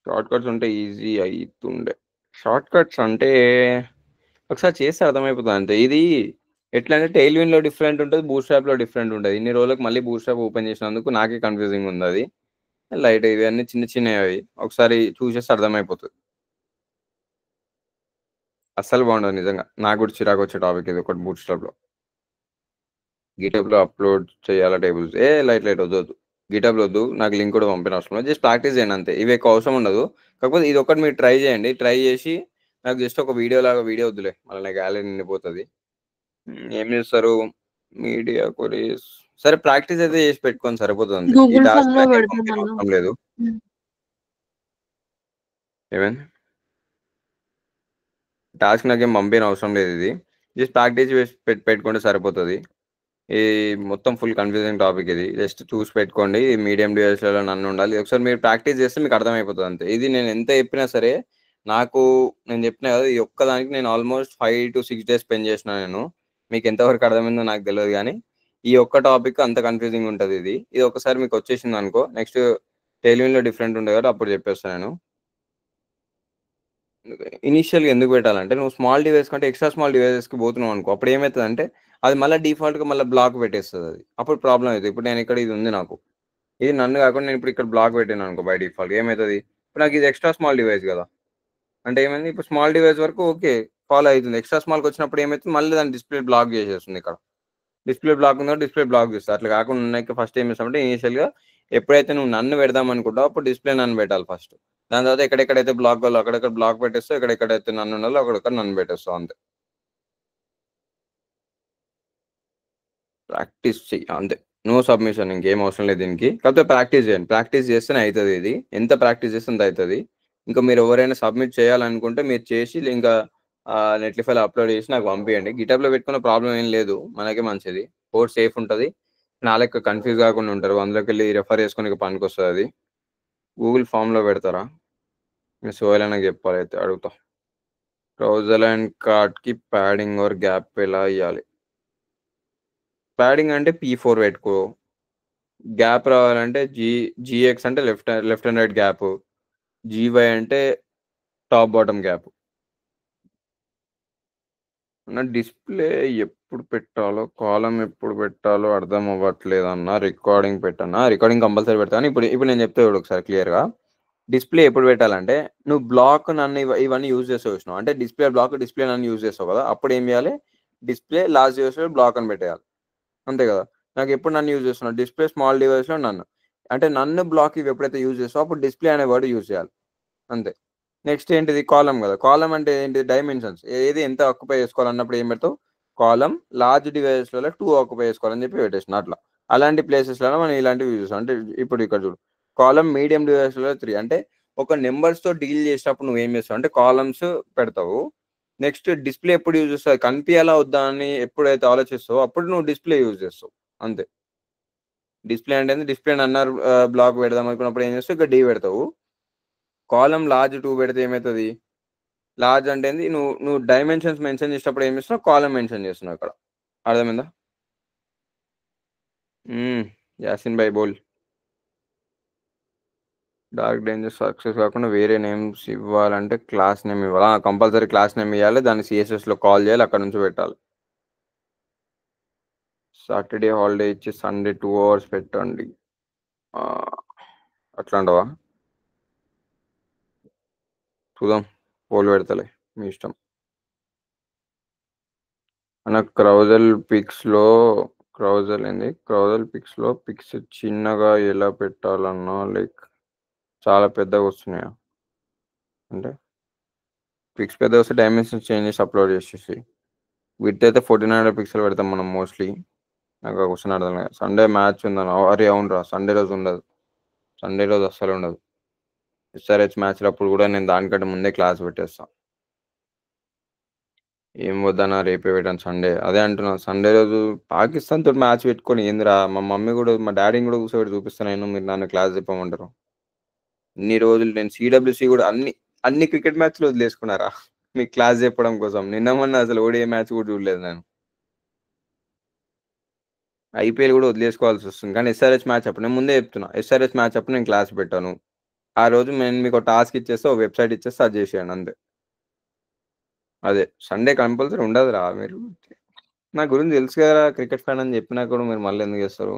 Speaker 1: షార్ట్ కట్స్ ఉంటే ఈజీ అవుతుండే. షార్ట్ కట్స్ అంటే ఒకసారి చేస్తే అర్థమైపోతుంది అంతే. ఇది ఎట్లా అంటే టెయిల్విన్లో డిఫరెంట్ ఉంటుంది, బూట్స్ట్రాప్లో డిఫరెంట్ ఉంటుంది. ఇన్ని రోజులకు మళ్ళీ బూట్స్ట్రాప్ ఓపెన్ చేసినందుకు నాకే కన్ఫ్యూజింగ్ ఉంది. అది లైట్, ఇవన్నీ చిన్న చిన్నవి. ఒకసారి చూసేస్తే అర్థమైపోతుంది. అస్సలు బాగుండదు నిజంగా. నాకు కూడా చిరాకు వచ్చే టాపిక్ ఇది ఒకటి బూట్స్ట్రాప్లో. గిటబ్లో అప్లోడ్ చేయాలా టేబుల్స్ లైట్ వద్దు గిటబ్లో వద్దు, నాకు లింక్ కూడా పంపిన అవసరం లేదు, జస్ట్ ప్రాక్టీస్ చేయండి అంతే. ఇవి ఎక్కువ అవసరం ఉండదు, కాకపోతే ఇది ఒకటి మీరు ట్రై చేయండి. ట్రై చేసి నాకు జస్ట్ ఒక వీడియో వద్దులే, మళ్ళీ నాకు గ్యాలరీ నిండిపోతుంది. ఏం చేస్తారు మీడియా కొరీస్, సరే ప్రాక్టీస్ అయితే చేసి పెట్టుకొని సరిపోతుంది. ఈ
Speaker 3: గూగుల్
Speaker 1: టాస్క్
Speaker 3: ఫామ్ లో
Speaker 1: నాకేం
Speaker 3: పెడతాం
Speaker 1: పంపిన
Speaker 3: అన్న.
Speaker 1: అవసరం లేదు. ఏమైంది టాస్క్ నాకేం పంపిన అవసరం లేదు, ఇది జస్ట్ ప్రాక్టీస్ చేసి పెట్టుకుంటే సరిపోతుంది. ఈ మొత్తం ఫుల్ కన్ఫ్యూజింగ్ టాపిక్ ఇది, జస్ట్ చూసి పెట్టుకోండి. మీడియం డివైస్లలో నన్ను ఉండాలి, ఒకసారి మీరు ప్రాక్టీస్ చేస్తే మీకు అర్థమైపోతుంది అంతే. ఇది నేను ఎంత చెప్పినా సరే, నేను చెప్పిన కదా, ఈ ఒక్కదానికి నేను ఆల్మోస్ట్ 5 to 6 days స్పెండ్ చేసిన. నేను మీకు ఎంతవరకు అర్థమైందో నాకు తెలియదు, కానీ ఈ ఒక్క టాపిక్ అంత కన్ఫ్యూజింగ్ ఉంటుంది. ఇది ఒకసారి మీకు వచ్చేసింది అనుకో, నెక్స్ట్ టెలివిజన్లో డిఫరెంట్ ఉంటుంది కాబట్టి అప్పుడు చెప్పేస్తాను నేను. ఇనిషియల్గా ఎందుకు పెట్టాలంటే, నువ్వు స్మాల్ డివైస్ కంటే ఎక్స్ట్రా స్మాల్ డివైసెస్కి పోతున్నావు అనుకో, అప్పుడు ఏమవుతుంది అంటే అది మళ్ళీ డిఫాల్ట్గా మళ్ళీ బ్లాక్ పెట్టేస్తుంది. అది అప్పుడు ప్రాబ్లం అవుతుంది. ఇప్పుడు నేను ఇక్కడ ఇది ఉంది నాకు, ఇది నన్ను కాకుండా నేను ఇప్పుడు ఇక్కడ బ్లాక్ పెట్టాను అనుకో, బై డిఫాల్ట్ ఏమవుతుంది, ఇప్పుడు నాకు ఇది ఎక్స్ట్రా స్మాల్ డివైస్ కదా, అంటే ఏమైంది, ఇప్పుడు స్మాల్ డివైస్ వరకు ఓకే ఫాలో అవుతుంది. ఎక్స్ట్రా స్మాల్కి వచ్చినప్పుడు ఏమవుతుంది, మళ్ళీ దాని డిస్ప్లే బ్లాక్ చేసేస్తుంది. ఇక్కడ డిస్ప్లే బ్లాక్ ఉందో డిస్ప్లే బ్లాక్ చేస్తుంది. అట్లా కాకుండా ఉన్నాయి ఫస్ట్ ఏం చేస్తామంటే, ఇనిషియల్గా ఎప్పుడైతే నువ్వు నన్ను పెడదాం అనుకుంటావు అప్పుడు డిస్ప్లే నన్ను పెట్టాలి ఫస్ట్. దాని తర్వాత ఎక్కడెక్కడైతే బ్లాక్ కావాలో అక్కడెక్కడ బ్లాక్ పెట్టేస్తావు, ఎక్కడెక్కడైతే నన్ను ఉండాలో అక్కడెక్కడ నన్ను పెట్టేస్తావు అంతే. ప్రాక్టీస్ చెయ్యి అంతే, నో సబ్మిషన్, ఇంకేం అవసరం లేదు దీనికి. కాకపోతే ప్రాక్టీస్ చేయండి, ప్రాక్టీస్ చేస్తేనే అవుతుంది. ఇది ఎంత ప్రాక్టీస్ చేస్తే అంత అవుతుంది. ఇంకా మీరు ఎవరైనా సబ్మిట్ చేయాలనుకుంటే మీరు చేసి ఇంకా నెట్లిఫైల్ అప్లోడ్ చేసి నాకు పంపించండి. గిటబ్లో పెట్టుకున్న ప్రాబ్లం ఏం లేదు, మనకే మంచిది, కోడ్ సేఫ్ ఉంటుంది. నా లెక్క కన్ఫ్యూజ్ కాకుండా ఉంటారు, అందులోకి వెళ్ళి రెఫర్ చేసుకుని పనికి వస్తుంది. అది గూగుల్ ఫామ్లో పెడతారా, మీ సోయల్ నాకు చెప్పాలి, అయితే అడుగుతా. ట్రౌజర్ అండ్ కార్డ్కి ప్యాడింగ్ ఆర్ గ్యాప్ ఎలా ఇవ్వాలి? ప్యాడింగ్ అంటే P4 పెట్టుకో, గ్యాప్ రావాలంటే GX అంటే left and right gap, GY అంటే టాప్ బాటమ్ గ్యాప్. నా డిస్ప్లే ఎప్పుడు పెట్టాలో, కాలం ఎప్పుడు పెట్టాలో అర్థం అవ్వట్లేదు అన్న. రికార్డింగ్ పెట్టన్నా, రికార్డింగ్ కంపల్సరీ పెడతాను. ఇప్పుడు నేను చెప్తే ఒకసారి క్లియర్గా. డిస్ప్లే ఎప్పుడు పెట్టాలంటే, నువ్వు బ్లాక్ నన్ను ఇవన్నీ యూజ్ చేస్తావు చూసినావు అంటే, డిస్ప్లే నన్ను యూజ్ చేస్తావు కదా, అప్పుడు ఏం చేయాలి, డిస్ప్లే లాస్ట్ డివైస్లో బ్లాక్ అని పెట్టేయాలి అంతే కదా. నాకు ఎప్పుడు నన్ను యూజ్ చేస్తున్నావు, డిస్ప్లే స్మాల్ డివైస్లో నన్ను, అంటే నన్ను బ్లాక్ ఇవి ఎప్పుడైతే యూజ్ చేస్తావు అప్పుడు డిస్ప్లే అనే వర్డ్ యూజ్ చేయాలి అంతే. నెక్స్ట్ ఏంటిది, కాలం కదా. కాలం అంటే ఏంటి, డైమెన్షన్స్, ఏది ఎంత ఆక్యుపై చేసుకోవాలన్నప్పుడు ఏం పెడతావు, కాలం. లార్జ్ డివైస్లలో 2 ఆక్యుపై చేసుకోవాలని చెప్పి పెట్టేసిన. అట్లా అలాంటి ప్లేసెస్లలో మనం ఇలాంటివి యూజ్ చేస్తాం. అంటే ఇప్పుడు ఇక్కడ చూడు, కాలం మీడియం డివైస్లలో 3, అంటే ఒక నెంబర్స్తో డీల్ చేసినప్పుడు నువ్వు ఏం చేస్తావు అంటే కాలమ్స్ పెడతావు. నెక్స్ట్ డిస్ప్లే ఎప్పుడు యూజ్ చేస్తావు, కనిపించాలా వద్దా అని ఎప్పుడైతే ఆలోచిస్తావో అప్పుడు నువ్వు డిస్ప్లే యూజ్ చేస్తావు అంతే. డిస్ప్లే అంటే డిస్ప్లే అన్నారు బ్లాక్ పెడదాం అనుకున్నప్పుడు ఏం చేస్తావు, ఇక్కడ D పెడతావు. కాలం లార్జ్ 2 పెడితే ఏమవుతుంది, లార్జ్ అంటే నువ్వు డైమెన్షన్స్ మెన్షన్ చేసినప్పుడు ఏం చేస్తున్నావు, కాలం మెన్షన్ చేస్తున్నావు ఇక్కడ. అర్థమైందా? యాసిన్ బై బోల్. డార్క్ డేంజర్ సక్సెస్ కాకుండా వేరే నేమ్స్ ఇవ్వాలంటే క్లాస్ నేమ్ ఇవ్వాలా, కంపల్సరీ క్లాస్ నేమ్ ఇవ్వాలి. దాన్ని CSSలో కాల్ చేయాలి, అక్కడ నుంచి పెట్టాలి. సాటర్డే హాలిడే ఇచ్చి సండే 2 hours పెట్టండి, అట్లాంటివా? చూద్దాం, పోల్ పెడతలే, మీ ఇష్టం. మన క్రౌజల్ పిక్స్లో పిక్స్ చిన్నగా ఎలా పెట్టాలన్నా, లైక్ చాలా పెద్దగా వస్తున్నాయా అంటే, పిక్స్ పెద్దగా వస్తే డైమెన్షన్స్ చేంజ్ చేసి అప్లోడ్ చేసేసి, విత్ అయితే 1400 పిక్సెల్ పెడతాం మనం మోస్ట్లీ. నాకు క్వశ్చన్ అర్థం లేదు. సండే మ్యాచ్ ఉందన్న, అరే అవునరా, సండే రోజు ఉండదు, సండే రోజు అస్సలు ఉండదు. SRH మ్యాచ్లు అప్పుడు కూడా నేను దానికంటే ముందే క్లాస్ పెట్టేస్తాను. ఏం వద్దన్నా రేపే పెట్టాను సండే, అదే అంటున్నా. సండే రోజు పాకిస్తాన్ తోటి మ్యాచ్ పెట్టుకొని ఏందిరా, మా మమ్మీ కూడా మా డాడీని కూడా కూర్చోబెట్టి చూపిస్తాను, మీరు నన్ను క్లాస్ చెప్పమంటారు. ఇన్ని రోజులు నేను CWC కూడా అన్ని క్రికెట్ మ్యాచ్లు వదిలేసుకున్నారా మీకు క్లాస్ చెప్పడం కోసం. నిన్న మొన్న అసలు ODI మ్యాచ్ కూడా చూడలేదు నేను. IPL కూడా వదిలేసుకోవాల్సి వస్తుంది, కానీ SRH మ్యాచ్ అప్పుడు నేను ముందే చెప్తున్నా, SRH మ్యాచ్ అప్పుడు నేను క్లాస్ పెట్టాను. ఆ రోజు నేను మీకు టాస్క్ ఇచ్చేస్తే, ఒక వెబ్సైట్ ఇచ్చేస్తే అది చేసేయండి అంతే. అదే సండే కంపల్సరీ ఉండదురా. మీరు నా గురించి తెలుసు కదా, క్రికెట్ ఫ్యాన్ అని చెప్పినా కూడా మీరు మళ్ళీ ఎందుకు చేస్తారు?